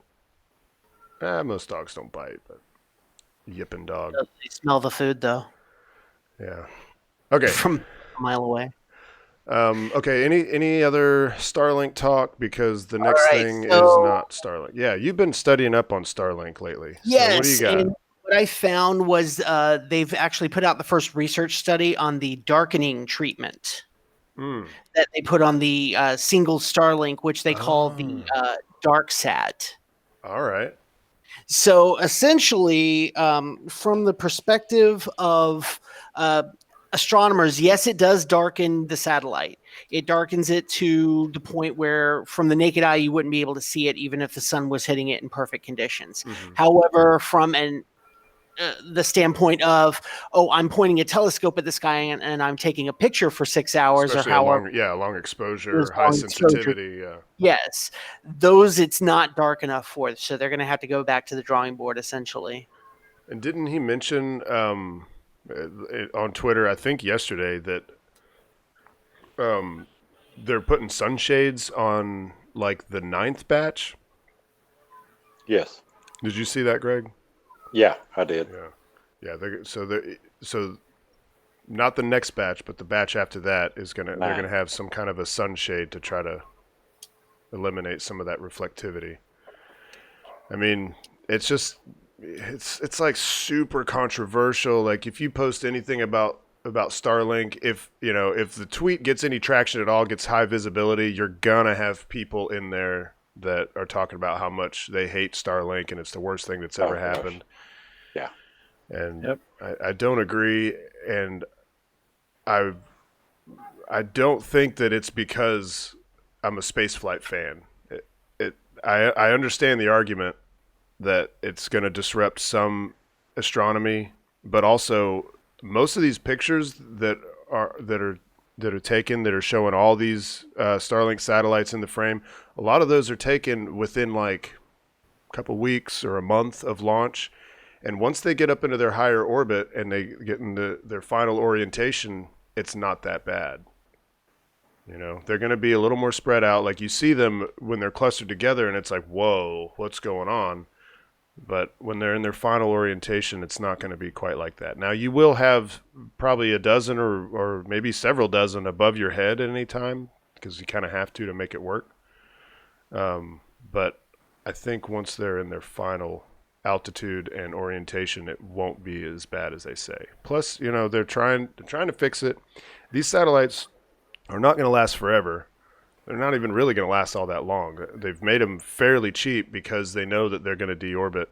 most dogs don't bite, but yipping dog. They smell the food, though. Yeah. Okay. From a mile away. Okay, any other Starlink talk? Because the next thing is not Starlink. Yeah, you've been studying up on Starlink lately. Yes. So what do you got? And what I found was they've actually put out the first research study on the darkening treatment that they put on the single Starlink, which they call the dark sat. All right. So essentially, from the perspective of astronomers, yes, it does darken the satellite. It darkens it to the point where from the naked eye, you wouldn't be able to see it even if the sun was hitting it in perfect conditions. Mm-hmm. However, from the standpoint of, I'm pointing a telescope at the sky and I'm taking a picture for 6 hours, especially or however. Long exposure, high sensitivity. Yeah. Yes. Those it's not dark enough for. So they're going to have to go back to the drawing board, essentially. And didn't he mention on Twitter, I think yesterday, that they're putting sunshades on like the 9th batch? Yes. Did you see that, Greg? Yeah, I did. Yeah. So not the next batch, but the batch after that is they're gonna have some kind of a sunshade to try to eliminate some of that reflectivity. I mean, it's just it's like super controversial. Like if you post anything about Starlink, if the tweet gets any traction at all, gets high visibility, you're gonna have people in there that are talking about how much they hate Starlink and it's the worst thing that's ever happened. Yeah. And I don't agree, and I don't think that it's because I'm a spaceflight fan. I understand the argument that it's going to disrupt some astronomy, but also most of these pictures that are taken that are showing all these Starlink satellites in the frame, a lot of those are taken within like a couple weeks or a month of launch. And once they get up into their higher orbit and they get into their final orientation, it's not that bad. They're going to be a little more spread out. Like you see them when they're clustered together and it's like, whoa, what's going on? But when they're in their final orientation, it's not going to be quite like that. Now, you will have probably a dozen or maybe several dozen above your head at any time because you kind of have to make it work. But I think once they're in their final altitude and orientation, it won't be as bad as they say. Plus, they're trying to fix it. These satellites are not going to last forever. They're not even really going to last all that long. They've made them fairly cheap because they know that they're going to deorbit,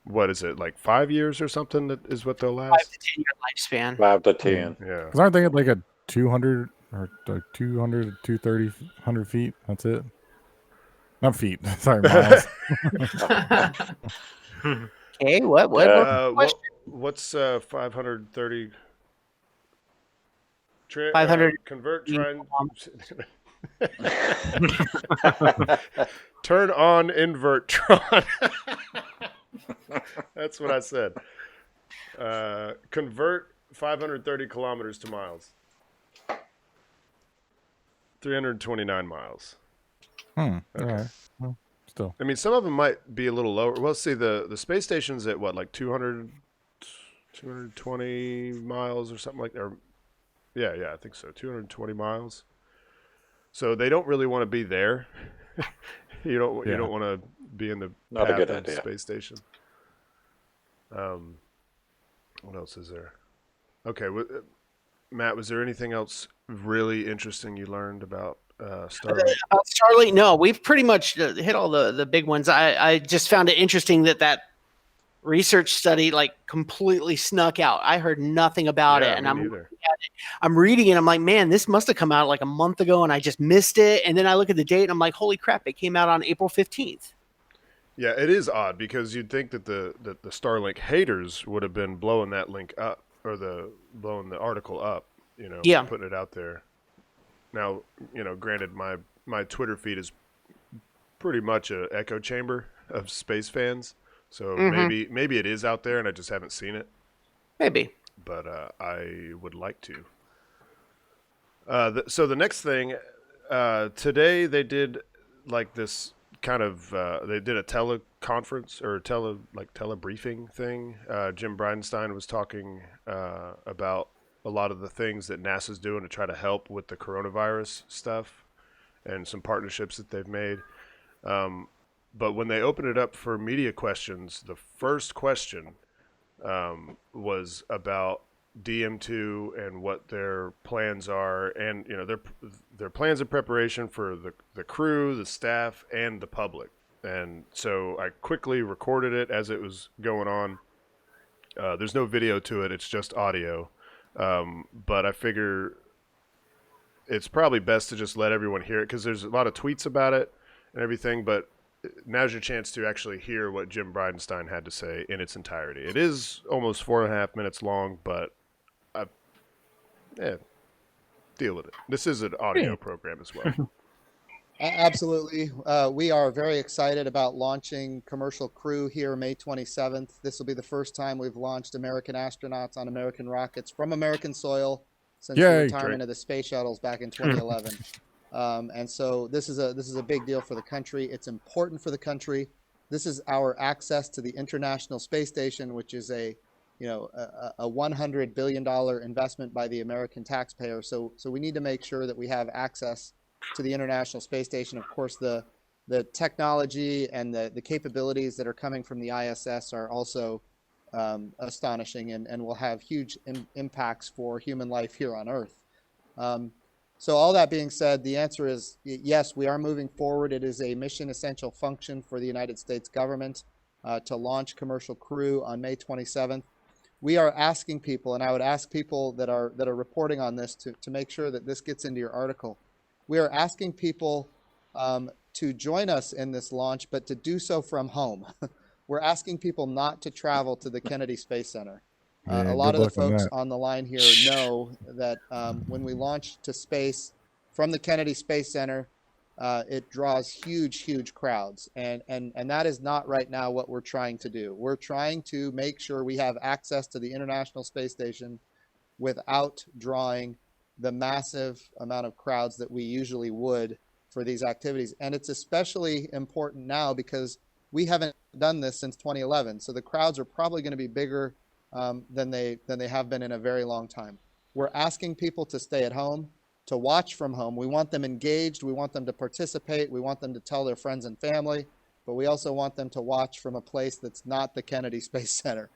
what is it, like 5 years or something that is what they'll last? 5 to 10 year lifespan. 5 to 10. Yeah. Because aren't they at like a 200 or like 200, 230, 100 feet? That's it. Not feet. Sorry, miles. Okay, what what's 530? 500 convert. Turn on invert Tron. That's what I said. Convert 530 kilometers to miles. 329 miles. Okay. All right. Well, still. I mean, some of them might be a little lower. Well, see, the space station's at what, like 220 miles or something like that. Yeah, I think so. 220 miles. So they don't really want to be there. You don't want to be in the Not a good path of the idea. space station. What else is there? Okay, Matt, was there anything else really interesting you learned about Starlink? Starlink, no, we've pretty much hit all the big ones. I just found it interesting that research study like completely snuck out. I heard nothing about it, and I'm reading it. I'm like, man, this must have come out like a month ago, and I just missed it. And then I look at the date, and I'm like, holy crap, it came out on April 15th. Yeah, it is odd because you'd think that the Starlink haters would have been blowing that link up or blowing the article up, putting it out there. Now, granted, my Twitter feed is pretty much a echo chamber of space fans, so maybe it is out there and I just haven't seen it. Maybe, but I would like to. So the next thing, today they did like this kind of they did a teleconference or telebriefing thing. Jim Bridenstine was talking about a lot of the things that NASA's doing to try to help with the coronavirus stuff and some partnerships that they've made. But when they opened it up for media questions, the first question was about DM2 and what their plans are, and their plans of preparation for the crew, the staff, and the public. And so I quickly recorded it as it was going on. There's no video to it; it's just audio. But I figure it's probably best to just let everyone hear it because there's a lot of tweets about it and everything. But now's your chance to actually hear what Jim Bridenstine had to say in its entirety. It is almost 4.5 minutes long, but deal with it. This is an audio program as well. Absolutely. We are very excited about launching Commercial Crew here May 27th. This will be the first time we've launched American astronauts on American rockets from American soil since the retirement of the space shuttles back in 2011. And so this is a big deal for the country. It's important for the country. This is our access to the International Space Station, which is a $100 billion investment by the American taxpayer. So we need to make sure that we have access to the International Space Station. Of course, the technology and the capabilities that are coming from the ISS are also astonishing and will have huge impacts for human life here on Earth. So all that being said, the answer is yes, we are moving forward. It is a mission essential function for the United States government to launch Commercial Crew on May 27th. We are asking people, and I would ask people that are reporting on this to make sure that this gets into your article. We are asking people to join us in this launch, but to do so from home. We're asking people not to travel to the Kennedy Space Center. A lot of the folks on the line here know that when we launch to space from the Kennedy Space Center, it draws huge crowds. And that is not right now what we're trying to do. We're trying to make sure we have access to the International Space Station without drawing the massive amount of crowds that we usually would for these activities. And it's especially important now because we haven't done this since 2011. So the crowds are probably going to be bigger than they have been in a very long time. We're asking people to stay at home, to watch from home. We want them engaged. We want them to participate. We want them to tell their friends and family, but we also want them to watch from a place that's not the Kennedy Space Center.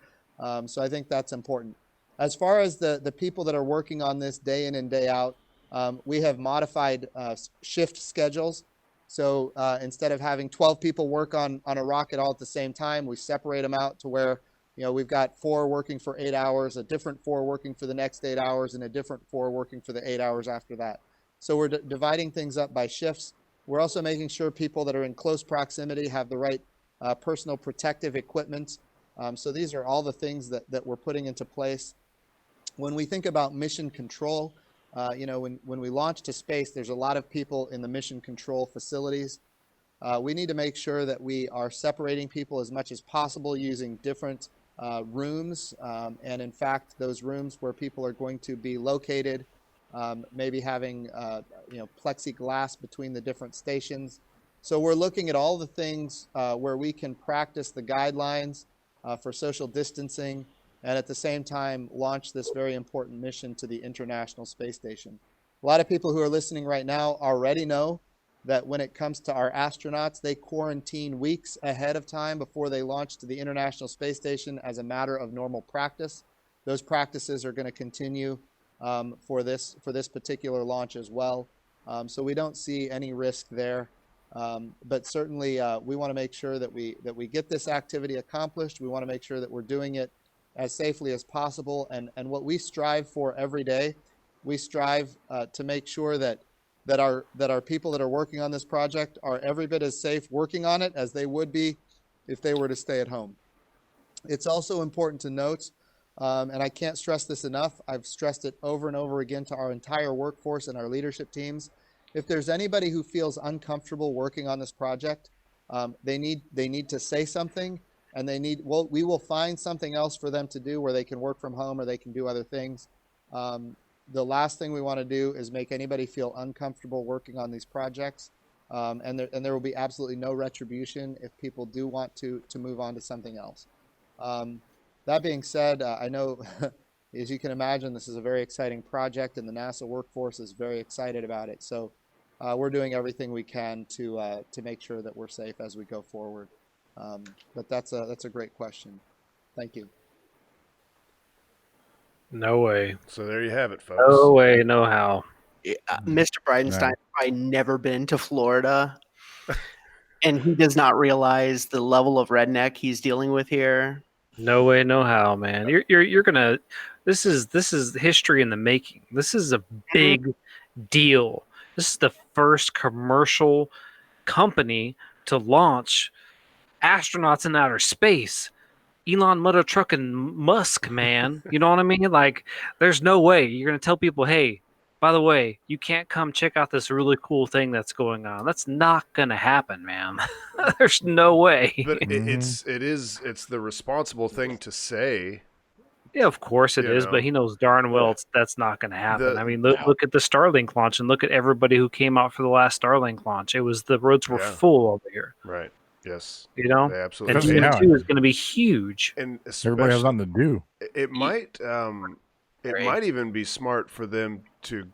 So I think that's important. As far as the people that are working on this day in and day out, we have modified shift schedules. So instead of having 12 people work on a rocket all at the same time, we separate them out to where we've got 4 working for 8 hours, a different 4 working for the next 8 hours, and a different 4 working for the 8 hours after that. So we're dividing things up by shifts. We're also making sure people that are in close proximity have the right personal protective equipment. So these are all the things that we're putting into place. When we think about mission control, when we launch to space, there's a lot of people in the mission control facilities. We need to make sure that we are separating people as much as possible using different rooms, and in fact, those rooms where people are going to be located, maybe having plexiglass between the different stations. So we're looking at all the things where we can practice the guidelines for social distancing, and at the same time launch this very important mission to the International Space Station. A lot of people who are listening right now already know that when it comes to our astronauts, they quarantine weeks ahead of time before they launch to the International Space Station as a matter of normal practice. those practices are going to continue for this particular launch as well. So we don't see any risk there. But certainly we want to make sure that we get this activity accomplished. We want to make sure that we're doing it as safely as possible. And what we strive for every day, we strive to make sure that our people that are working on this project are every bit as safe working on it as they would be if they were to stay at home. It's also important to note, and I can't stress this enough, I've stressed it over and over again to our entire workforce and our leadership teams. If there's anybody who feels uncomfortable working on this project, they need to say something, and we will find something else for them to do where they can work from home or they can do other things. The last thing we want to do is make anybody feel uncomfortable working on these projects. And there will be absolutely no retribution if people do want to move on to something else. That being said, I know, as you can imagine, this is a very exciting project, and the NASA workforce is very excited about it. So we're doing everything we can to make sure that we're safe as we go forward. But that's a great question. Thank you. No way. So there you have it, folks. No way, no how. Mr. Bridenstine has probably never been to Florida, and he does not realize the level of redneck he's dealing with here. No way, no how, man. You're gonna. This is history in the making. This is a big deal. This is the first commercial company to launch astronauts in outer space. Elon Mother trucking Musk, man. You know what I mean? Like, there's no way you're gonna tell people, hey, by the way, you can't come check out this really cool thing that's going on. That's not gonna happen, man. There's no way. But it's the responsible thing to say. Yeah, of course it is, but he knows darn well that's not going to happen. I mean, look at the Starlink launch and look at everybody who came out for the last Starlink launch. It was the roads were full over here. Right. Yes. You know, they absolutely. And T2 is going to be huge. And everybody has nothing to do. It might even be smart for them to.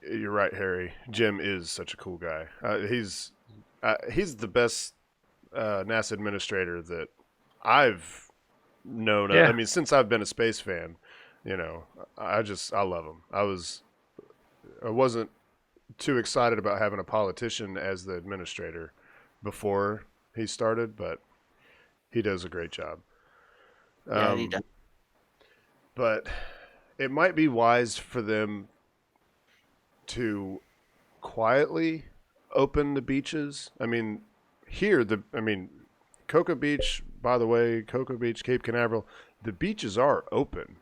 You're right, Harry. Jim is such a cool guy. He's the best NASA administrator that I've known. Yeah. I mean, since I've been a space fan, I love him. I wasn't too excited about having a politician as the administrator before he started, but he does a great job. Yeah, he does. But it might be wise for them to quietly open the beaches. I mean, Cocoa Beach, by the way, Cocoa Beach, Cape Canaveral, the beaches are open.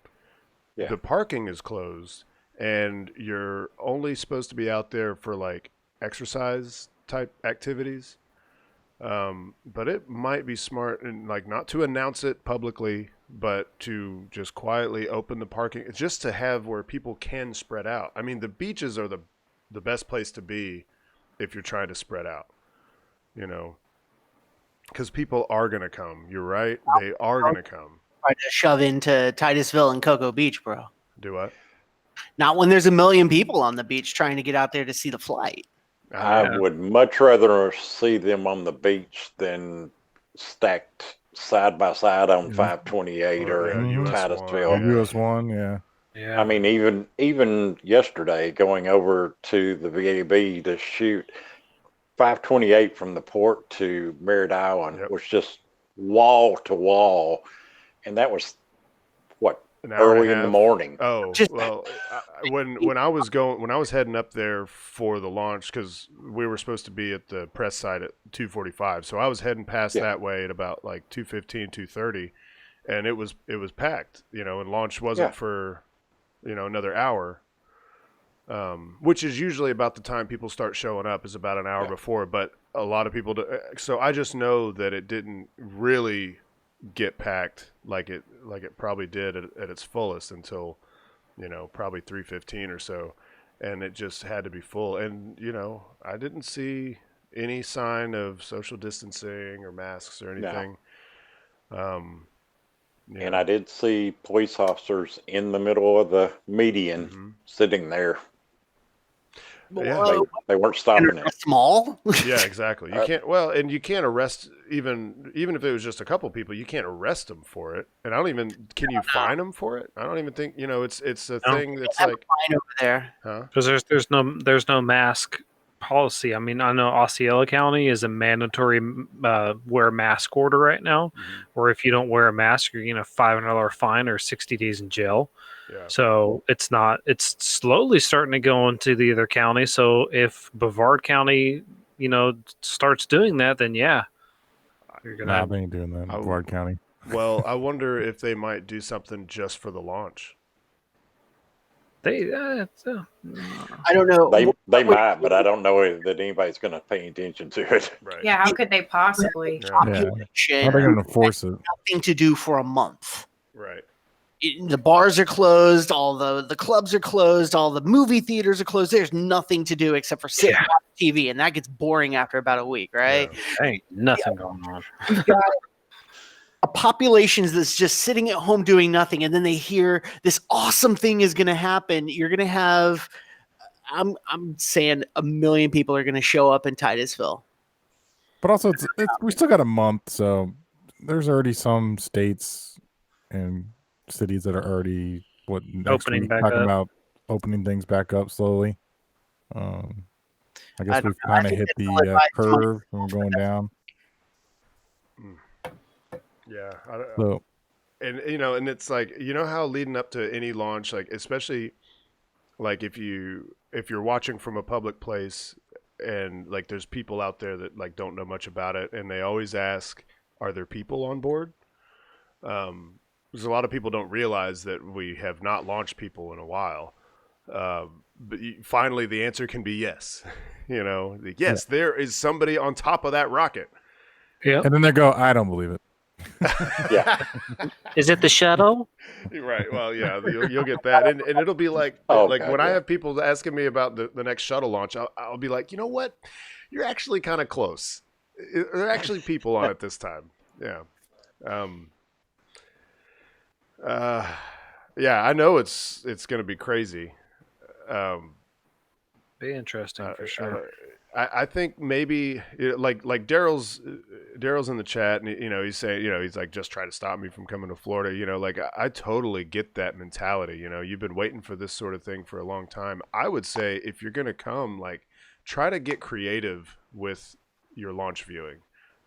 Yeah. The parking is closed, and you're only supposed to be out there for like exercise type activities. But it might be smart and like not to announce it publicly, but to just quietly open the parking, just to have where people can spread out. I mean, the beaches are the best place to be if you're trying to spread out, because people are going to come. You're right. They are going to come. Try to shove into Titusville and Cocoa Beach, bro. Do what? Not when there's 1 million people on the beach trying to get out there to see the flight. I would much rather see them on the beach than stacked side by side on 528 or in Titusville. US 1, yeah. I mean, even yesterday, going over to the VAB to shoot 528 from the port to Merritt Island was just wall to wall, and that was early in the morning. Oh, well, when I was heading up there for the launch, because we were supposed to be at the press site at 2:45, so I was heading past that way at about like 2:15, 2:30, and it was packed, and launch wasn't for another hour, which is usually about the time people start showing up, is about an hour before, but a lot of people do. So I just know that it didn't really get packed like it probably did at its fullest until probably 3:15 or so, and it just had to be full. And I didn't see any sign of social distancing or masks or anything. And I did see police officers in the middle of the median sitting there. Yeah. They weren't stopping it. Small. Yeah, exactly. You can't. Well, and you can't arrest even if it was just a couple people. You can't arrest them for it. And I don't even. Can you fine them for it? I don't even think. It's a thing that's like Fine over there. huh? Because there's no mask policy. I mean, I know Osceola County is a mandatory wear mask order right now, or if you don't wear a mask, you're getting a $500 fine or 60 days in jail. Yeah. So it's slowly starting to go into the other counties. So if Brevard County, starts doing that, then yeah, you're gonna. Nah, they ain't doing that in Brevard County. Well, I wonder if they might do something just for the launch. I don't know. They might, but I don't know that anybody's going to pay attention to it. Right. Yeah, how could they possibly? How are they going to enforce it? Nothing to do for a month. Right. The bars are closed. All the clubs are closed. All the movie theaters are closed. There's nothing to do except for sit and watch TV, and that gets boring after about a week, right? Yeah. Ain't nothing going on. You've got a population that's just sitting at home doing nothing, and then they hear this awesome thing is going to happen. You're going to have, I'm saying, 1 million people are going to show up in Titusville. But also, we still got a month, so there's already some states and cities that are already Opening back talking up. about opening things back up slowly. I guess we've kind of hit the curve and we're going down. Yeah. So, and it's like, how leading up to any launch, like especially like if you're watching from a public place and like there's people out there that like don't know much about it, and they always ask, are there people on board? Because a lot of people don't realize that we have not launched people in a while. But finally the answer can be yes. Yes, there is somebody on top of that rocket. Yeah. and then they go, I don't believe it. Yeah. Is it the shuttle? Right. Well, yeah, you'll get that, and it'll be like God, when I have people asking me about the next shuttle launch, I'll be like, you know what, you're actually kind of close. There are actually people on it this time. Yeah. Yeah, I know it's going to be crazy. Be interesting for sure. I think maybe like Daryl's in the chat, and he's saying he's like, just try to stop me from coming to Florida. Like I totally get that mentality. You've been waiting for this sort of thing for a long time. I would say if you're gonna come, like try to get creative with your launch viewing.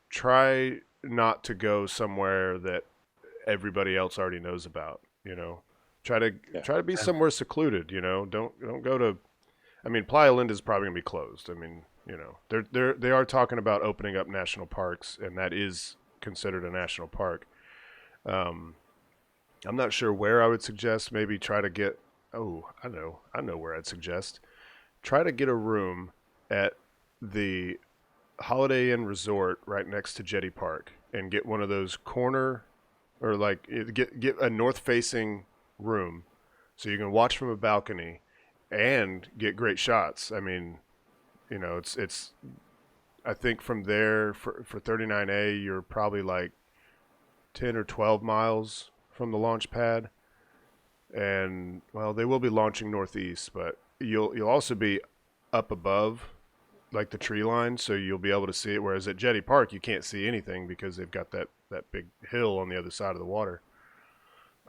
Try not to go somewhere that everybody else already knows about. Try to be somewhere secluded. Don't go to. I mean, Playa Linda is probably gonna be closed. I mean, they are talking about opening up national parks, and that is considered a national park. I'm not sure where I would suggest. Maybe try to get. Oh, I know where I'd suggest. Try to get a room at the Holiday Inn Resort right next to Jetty Park, and get one of those corner, or like get a north-facing room, so you can watch from a balcony and get great shots. I mean, it's I think from there for 39A, you're probably like 10 or 12 miles from the launch pad. And well, they will be launching northeast, but you'll also be up above like the tree line, so you'll be able to see it, whereas at Jetty Park you can't see anything because they've got that big hill on the other side of the water.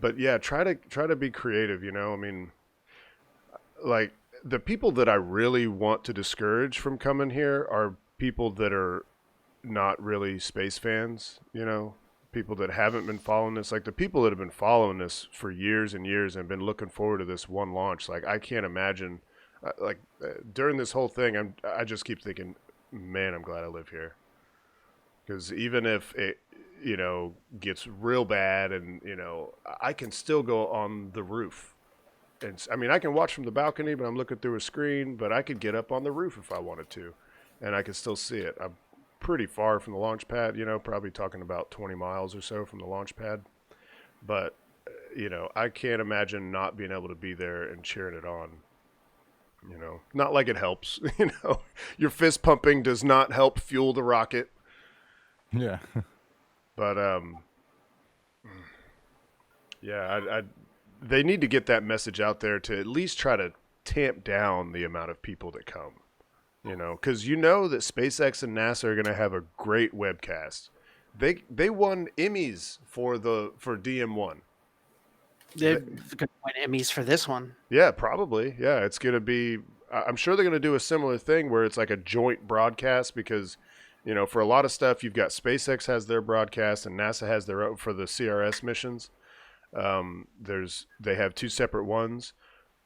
But yeah, try to be creative, I mean, like the people that I really want to discourage from coming here are people that are not really space fans, people that haven't been following this. Like the people that have been following this for years and years and been looking forward to this one launch. Like I can't imagine, during this whole thing, I just keep thinking, man, I'm glad I live here. Because even if it, gets real bad and, I can still go on the roof. And I mean, I can watch from the balcony, but I'm looking through a screen, but I could get up on the roof if I wanted to, and I could still see it. I'm pretty far from the launch pad, probably talking about 20 miles or so from the launch pad. But, I can't imagine not being able to be there and cheering it on. Not like it helps, your fist pumping does not help fuel the rocket. Yeah. But, yeah, they need to get that message out there to at least try to tamp down the amount of people that come. You know, because you know that SpaceX and NASA are going to have a great webcast. They won Emmys for DM1. They're going to win Emmys for this one. Yeah, probably. Yeah, it's going to be. I'm sure they're going to do a similar thing where it's like a joint broadcast because, you know, for a lot of stuff, you've got SpaceX has their broadcast and NASA has their own for the CRS missions. They have two separate ones,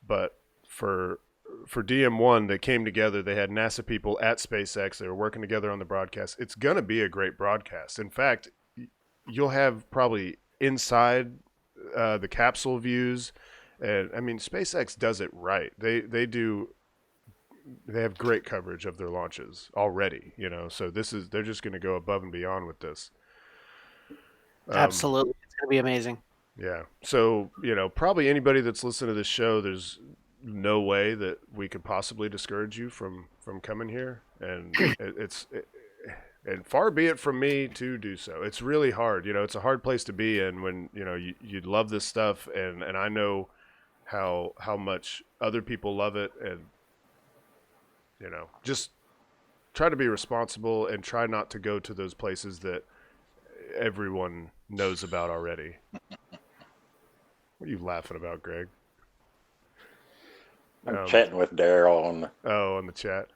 but for DM1, they came together. They had NASA people at SpaceX. They were working together on the broadcast. It's going to be a great broadcast. In fact, you'll have probably inside the capsule views. And I mean, SpaceX does it right. They have great coverage of their launches already, you know, so they're just going to go above and beyond with this. Absolutely. It's going to be amazing. Yeah. So, you know, probably anybody that's listening to this show, there's no way that we could possibly discourage you from coming here. And and far be it from me to do so. It's really hard. You know, it's a hard place to be in when, you know, you love this stuff. And I know how much other people love it. And, you know, just try to be responsible and try not to go to those places that everyone knows about already. What are you laughing about, Greg? I'm chatting with Daryl on the chat.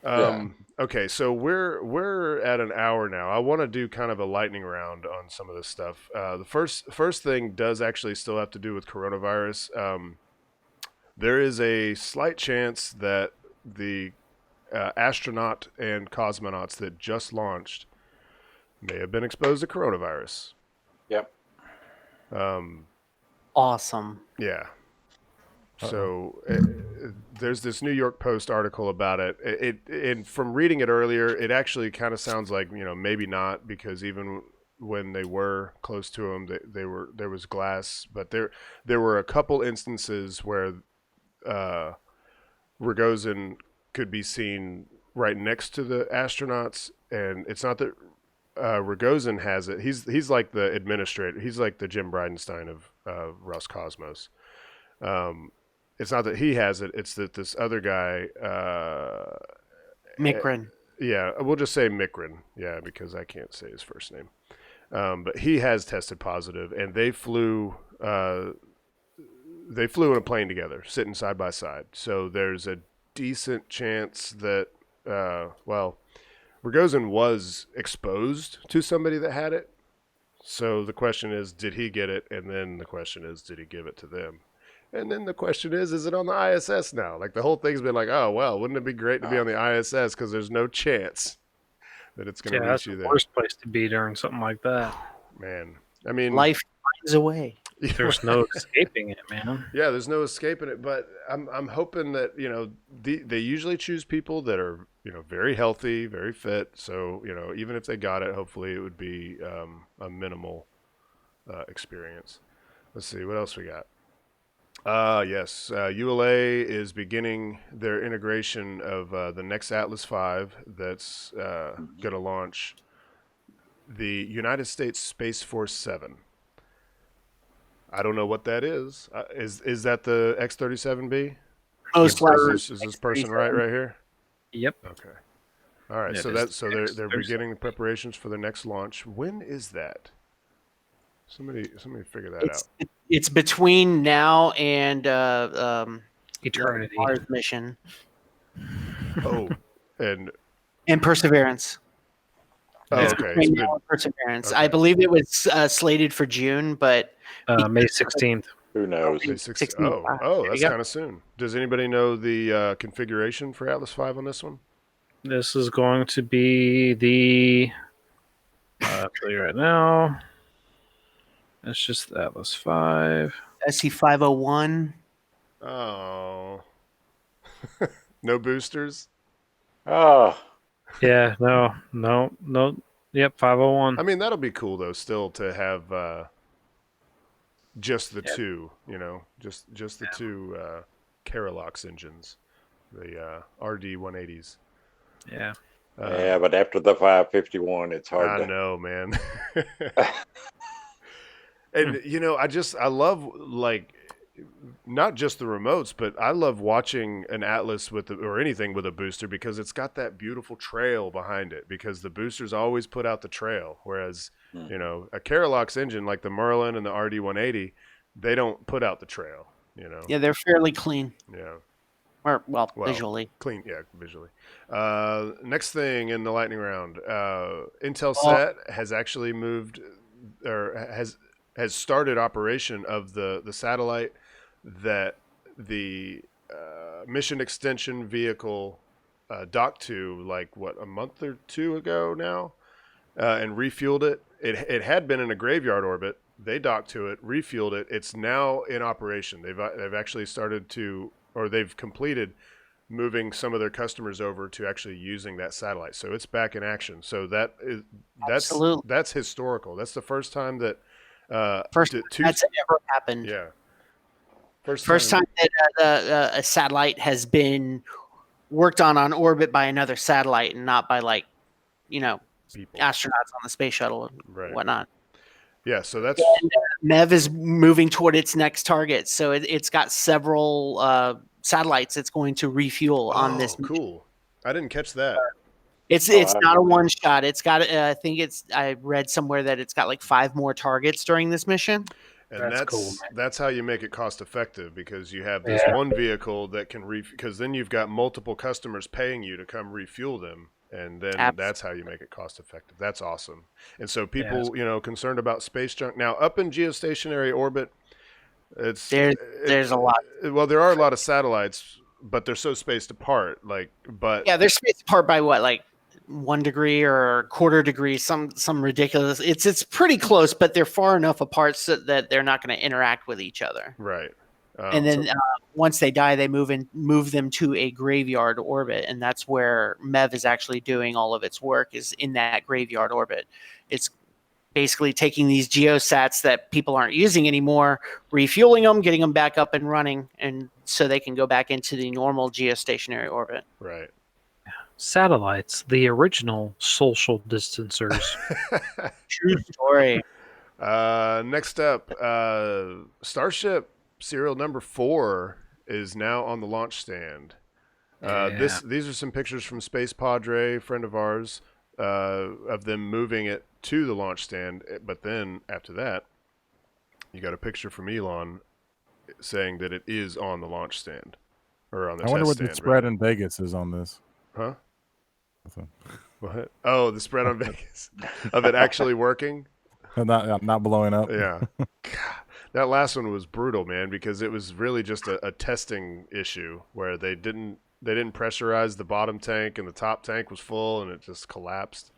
Yeah. Okay, so we're at an hour now. I want to do kind of a lightning round on some of this stuff. The first thing does actually still have to do with coronavirus. There is a slight chance that the astronaut and cosmonauts that just launched may have been exposed to coronavirus. Yep. Awesome. Yeah. So there's this New York Post article about it. And from reading it earlier, it actually kind of sounds like, you know, maybe not, because even when they were close to them, there was glass. But there were a couple instances where Rogozin could be seen right next to the astronauts, and it's not that Rogozin has it. He's like the administrator. He's like the Jim Bridenstine of Roscosmos. It's not that he has it. It's that this other guy, Mikrin. Yeah, we'll just say Mikrin. Yeah, because I can't say his first name. But he has tested positive, and they flew in a plane together, sitting side by side. So there's a decent chance that, Rogozin was exposed to somebody that had it. So the question is, did he get it? And then the question is, did he give it to them? And then the question is it on the ISS now? Like, the whole thing's been like, oh, well, wouldn't it be great to be on the ISS because there's no chance that it's going to reach you there. That's the worst place to be during something like that. Man, I mean, life finds a way. There's no escaping it, man. Yeah, there's no escaping it. But I'm hoping that, you know, they usually choose people that are, you know, very healthy, very fit. So, you know, even if they got it, hopefully it would be a minimal experience. Let's see, what else we got? Yes, ULA is beginning their integration of the next Atlas V that's going to launch the United States Space Force 7. I don't know what that is. Is that the X-37B? Is this person right here? Yep. Okay. All right. Yeah, So they're beginning the preparations for their next launch. When is that? Somebody figure that out. It's between now and eternity. Mars mission. Oh, and Perseverance. Oh, It's okay. between now and Perseverance. Okay. I believe it was slated for June, but May 16th. Who knows? May 16th. Oh, that's kind of soon. Does anybody know the configuration for Atlas V on this one? This is going to be the. I'll tell you right now. It's just the Atlas V. SC501. Oh. No boosters? Oh. Yeah, no. Yep, 501. I mean, that'll be cool, though, still to have just the two, you know, just the two Carolox engines, the RD-180s. Yeah. Yeah, but after the 551, it's hard I know, man. And, you know, I love, like, not just the remotes, but I love watching an Atlas or anything with a booster because it's got that beautiful trail behind it. Because the boosters always put out the trail, whereas you know a Carolox engine like the Merlin and the RD180, they don't put out the trail. You know. Yeah, they're fairly clean. Yeah. Or well, visually clean. Yeah, visually. Next thing in the lightning round, Intelsat has actually moved or has started operation of the satellite that the mission extension vehicle docked to a month or two ago now, and refueled it. It had been in a graveyard orbit. They docked to it, refueled it. It's now in operation. They've actually started to, or they've completed moving some of their customers over to actually using that satellite. So it's back in action. So that's historical. That's the first time that that's ever happened. Yeah. First time that a satellite has been worked on orbit by another satellite and not by people. Astronauts on the space shuttle and whatnot. Yeah, so that's MEV is moving toward its next target. So it's got several satellites it's going to refuel on this. Cool. I didn't catch that. It's not a one shot. It's got I read somewhere that it's got like 5 more targets during this mission. And that's cool. That's how you make it cost effective, because you have this one vehicle that can because then you've got multiple customers paying you to come refuel them. And then that's how you make it cost effective. That's awesome. And so people, concerned about space junk now up in geostationary orbit, there's a lot. Well, there are a lot of satellites, but they're so spaced apart. They're spaced apart by 1 degree or 1/4 degree, some ridiculous. It's pretty close, but they're far enough apart so that they're not going to interact with each other. Right. And then once they die, they move them to a graveyard orbit, and that's where MEV is actually doing all of its work, is in that graveyard orbit. It's basically taking these geosats that people aren't using anymore, refueling them, getting them back up and running, and so they can go back into the normal geostationary orbit. Right. Satellites, the original social distancers. True story. Next up, Starship serial number 4 is now on the launch stand. These are some pictures from Space Padre, friend of ours, of them moving it to the launch stand. But then after that, you got a picture from Elon saying that it is on the launch stand, or on the test stand. I wonder what the spread in Vegas is on this. Huh? What? Oh, the spread on Vegas of it actually working. Not blowing up. Yeah. God, that last one was brutal, man, because it was really just a testing issue where they didn't pressurize the bottom tank and the top tank was full and it just collapsed.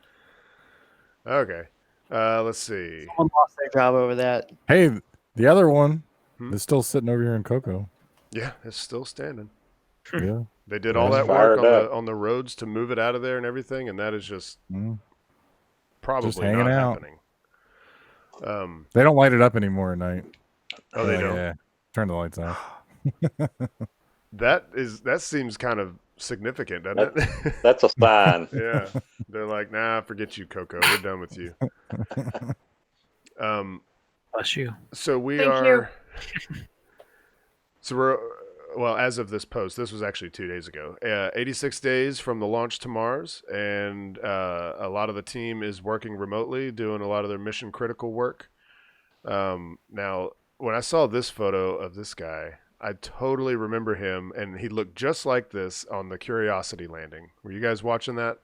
Okay. Let's see. Someone lost their job over that. Hey, the other one is still sitting over here in Cocoa. Yeah, it's still standing. Yeah. They did all that work on the roads to move it out of there and everything, and that is just probably just hanging not out. Happening. They don't light it up anymore at night. Oh, they don't? Yeah. Turn the lights off. That seems kind of significant, doesn't it? That's a sign. Yeah. They're like, nah, forget you, Coco. We're done with you. Bless you. So well, as of this post, this was actually 2 days ago, 86 days from the launch to Mars, and a lot of the team is working remotely, doing a lot of their mission critical work. Now, when I saw this photo of this guy, I totally remember him, and he looked just like this on the Curiosity landing. Were you guys watching that?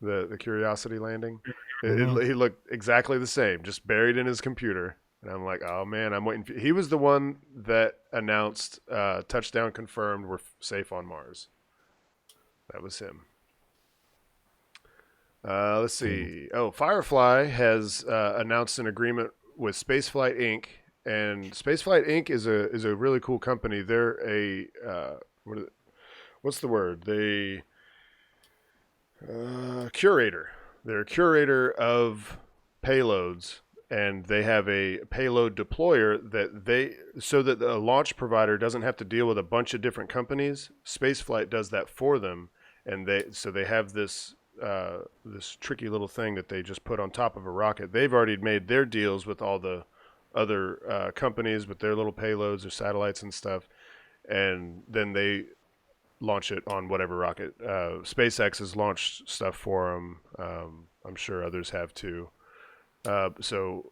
The Curiosity landing? He looked exactly the same, just buried in his computer. And I'm like, oh man, I'm waiting. He was the one that announced touchdown confirmed, we're safe on Mars. That was him. Let's see. Oh, Firefly has announced an agreement with Spaceflight Inc. And Spaceflight Inc. is a really cool company. They're what's the word? They curator. They're a curator of payloads. And they have a payload deployer so that the launch provider doesn't have to deal with a bunch of different companies. Spaceflight does that for them, and they have this tricky little thing that they just put on top of a rocket. They've already made their deals with all the other companies with their little payloads or satellites and stuff, and then they launch it on whatever rocket. SpaceX has launched stuff for them. I'm sure others have too. So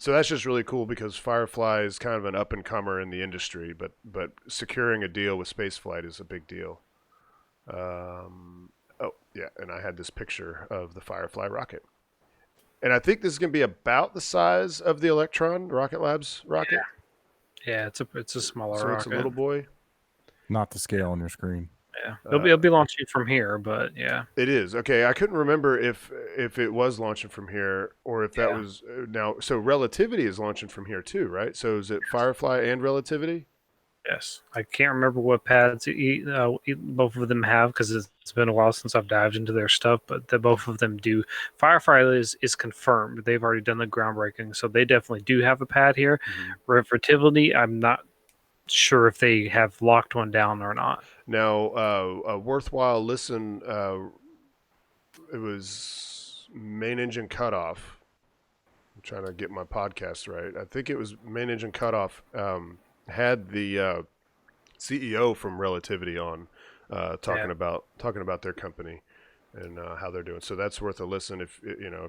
that's just really cool because Firefly is kind of an up and comer in the industry, but securing a deal with spaceflight is a big deal. Oh yeah, and I had this picture of the Firefly rocket, and I think this is going to be about the size of the Electron Rocket Labs rocket. Yeah, it's a smaller So rocket. it's a little boy. Not to scale on your screen. Yeah, it'll be launching from here, but yeah, It is. Okay, I couldn't remember if it was launching from here or if that was now. So Relativity is launching from here too, right? So is it Firefly and Relativity? yes. I can't remember what pads both of them have because it's been a while since I've dived into their stuff, but both of them do. Firefly is confirmed. They've already done the groundbreaking, so they definitely do have a pad here. Relativity, I'm not sure if they have locked one down or not. Now, a worthwhile listen. It was Main Engine Cutoff. I'm trying to get my podcast right. I think it was Main Engine Cutoff. Had the CEO from Relativity on talking about their company and how they're doing. So that's worth a listen. If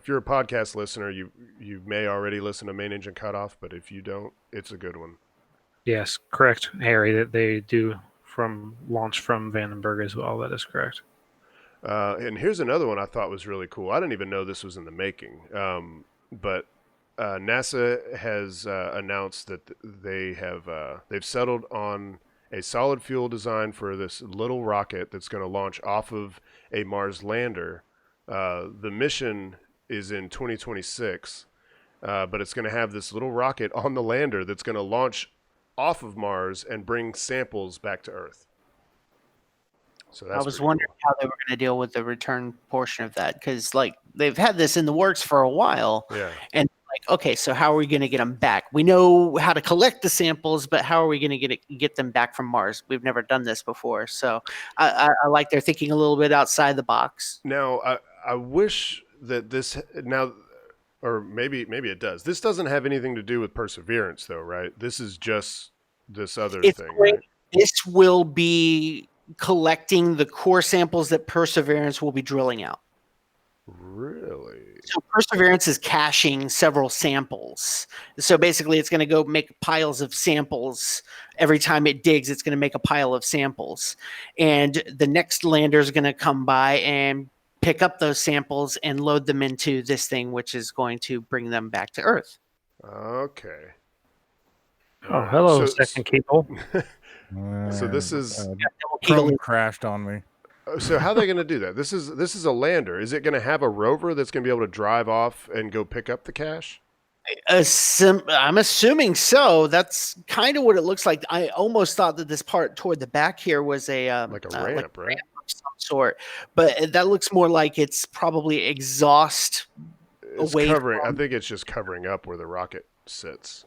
you're a podcast listener, you may already listen to Main Engine Cutoff, but if you don't, it's a good one. Yes, correct, Harry. That they do from launch from Vandenberg as well. That is correct. And here's another one I thought was really cool. I didn't even know this was in the making, but NASA has announced that they've settled on a solid fuel design for this little rocket that's going to launch off of a Mars lander. The mission is in 2026, but it's going to have this little rocket on the lander that's going to launch off of Mars and bring samples back to Earth. So that's I was wondering how they were going to deal with the return portion of that because, like, they've had this in the works for a while. Yeah. And like, okay, so how are we going to get them back? We know how to collect the samples, but how are we going to get them back from Mars? We've never done this before, so I like they're thinking a little bit outside the box. Now, I wish that this now. Or maybe it does. This doesn't have anything to do with Perseverance, though, right? This is just this other thing, right? This will be collecting the core samples that Perseverance will be drilling out. Really? So Perseverance is caching several samples. So basically, it's going to go make piles of samples. Every time it digs, it's going to make a pile of samples. And the next lander is going to come by and pick up those samples and load them into this thing, which is going to bring them back to Earth. Okay. Oh, hello, second cable. So this is Chrome crashed on me. So how are they going to do that? This is a lander. Is it going to have a rover that's going to be able to drive off and go pick up the cache? I'm assuming so. That's kind of what it looks like. I almost thought that this part toward the back here was a ramp, right? Ramp of some sort, but that looks more like it's probably exhaust. I think it's just covering up where the rocket sits.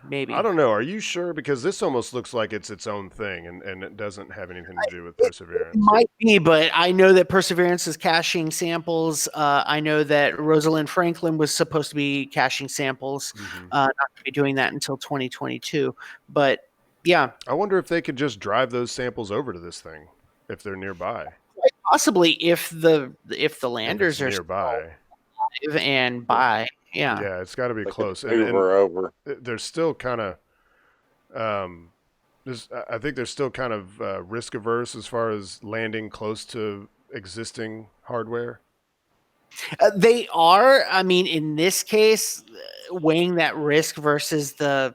Maybe. I don't know. Are you sure? Because this almost looks like it's its own thing, and it doesn't have anything to do with Perseverance. It might be, but I know that Perseverance is caching samples. I know that Rosalind Franklin was supposed to be caching samples, not to be doing that until 2022. But yeah, I wonder if they could just drive those samples over to this thing if they're nearby. Quite possibly, if the landers are nearby and by. Yeah, it's got to be close. Over. They're still kind of, I think they're still kind of risk averse as far as landing close to existing hardware. They are. I mean, in this case, weighing that risk versus the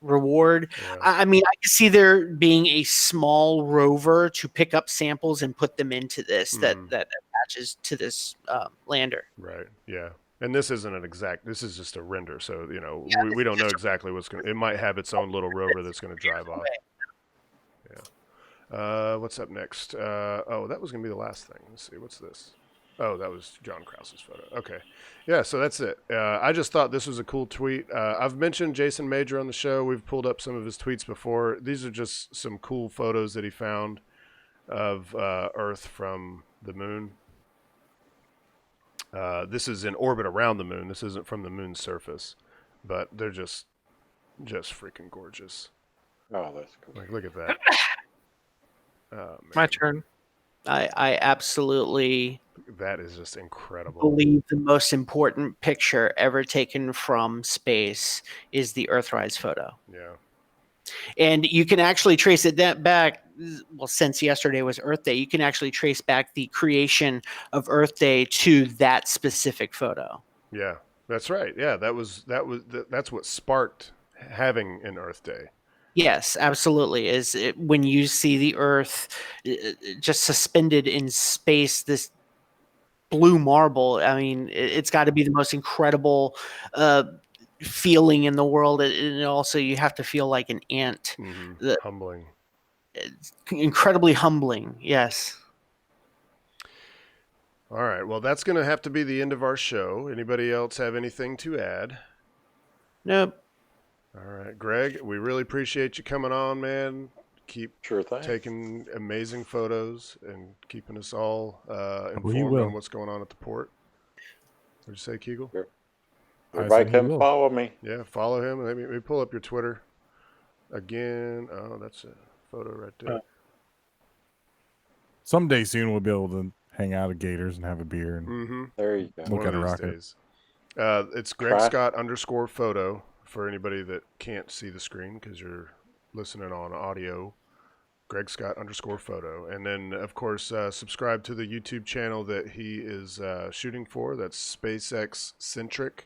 reward. Yeah. I mean, I can see there being a small rover to pick up samples and put them into this that attaches to this lander. Right. Yeah. And this isn't an exact. This is just a render, so we don't know exactly what's going. It might have its own little rover that's going to drive off. Yeah. What's up next? Oh, that was going to be the last thing. Let's see. What's this? Oh, that was John Krause's photo. Okay. Yeah. So that's it. I just thought this was a cool tweet. I've mentioned Jason Major on the show. We've pulled up some of his tweets before. These are just some cool photos that he found of Earth from the moon. This is in orbit around the moon. This isn't from the moon's surface. but they're just freaking gorgeous. Oh, that's cool. Like, look at that. My turn. I absolutely That is just incredible. believe the most important picture ever taken from space is the Earthrise photo. Yeah. And you can actually trace it back. Well, since yesterday was Earth Day, you can actually trace back the creation of Earth Day to that specific photo. Yeah, that's right. Yeah, that's what sparked having an Earth Day. Yes, absolutely. When you see the Earth just suspended in space, this blue marble. I mean, it's got to be the most incredible feeling in the world, and also you have to feel like an ant. Humbling. It's incredibly humbling. Yes. All right. Well, that's going to have to be the end of our show. Anybody else have anything to add? Nope. All right, Greg, we really appreciate you coming on, man. Keep taking amazing photos and keeping us all informed on what's going on at the port. What'd you say, Kegel? Everybody come follow me. Yeah, follow him. Let me pull up your Twitter again. Oh, that's a photo right there. Someday soon we'll be able to hang out at Gators and have a beer and there you go. look at a rocket. Days. It's Greg Scott _photo for anybody that can't see the screen because you're listening on audio. Greg Scott _photo. And then, of course, subscribe to the YouTube channel that he is shooting for. That's spaceXcentric.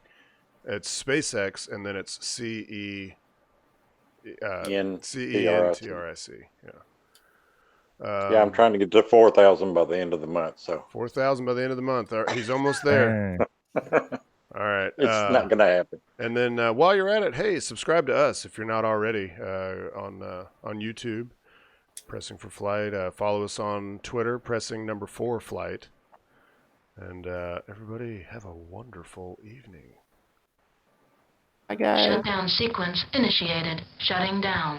It's SpaceX, and then it's CENTRIC. Yeah. Yeah, I'm trying to get to 4,000 by the end of the month. So 4,000 by the end of the month. He's almost there. All right. It's not going to happen. And then while you're at it, hey, subscribe to us if you're not already on YouTube. Pressing for Flight. Follow us on Twitter, pressing #4 Flight. And everybody have a wonderful evening. Bye, guys. Shutdown sequence initiated. Shutting down.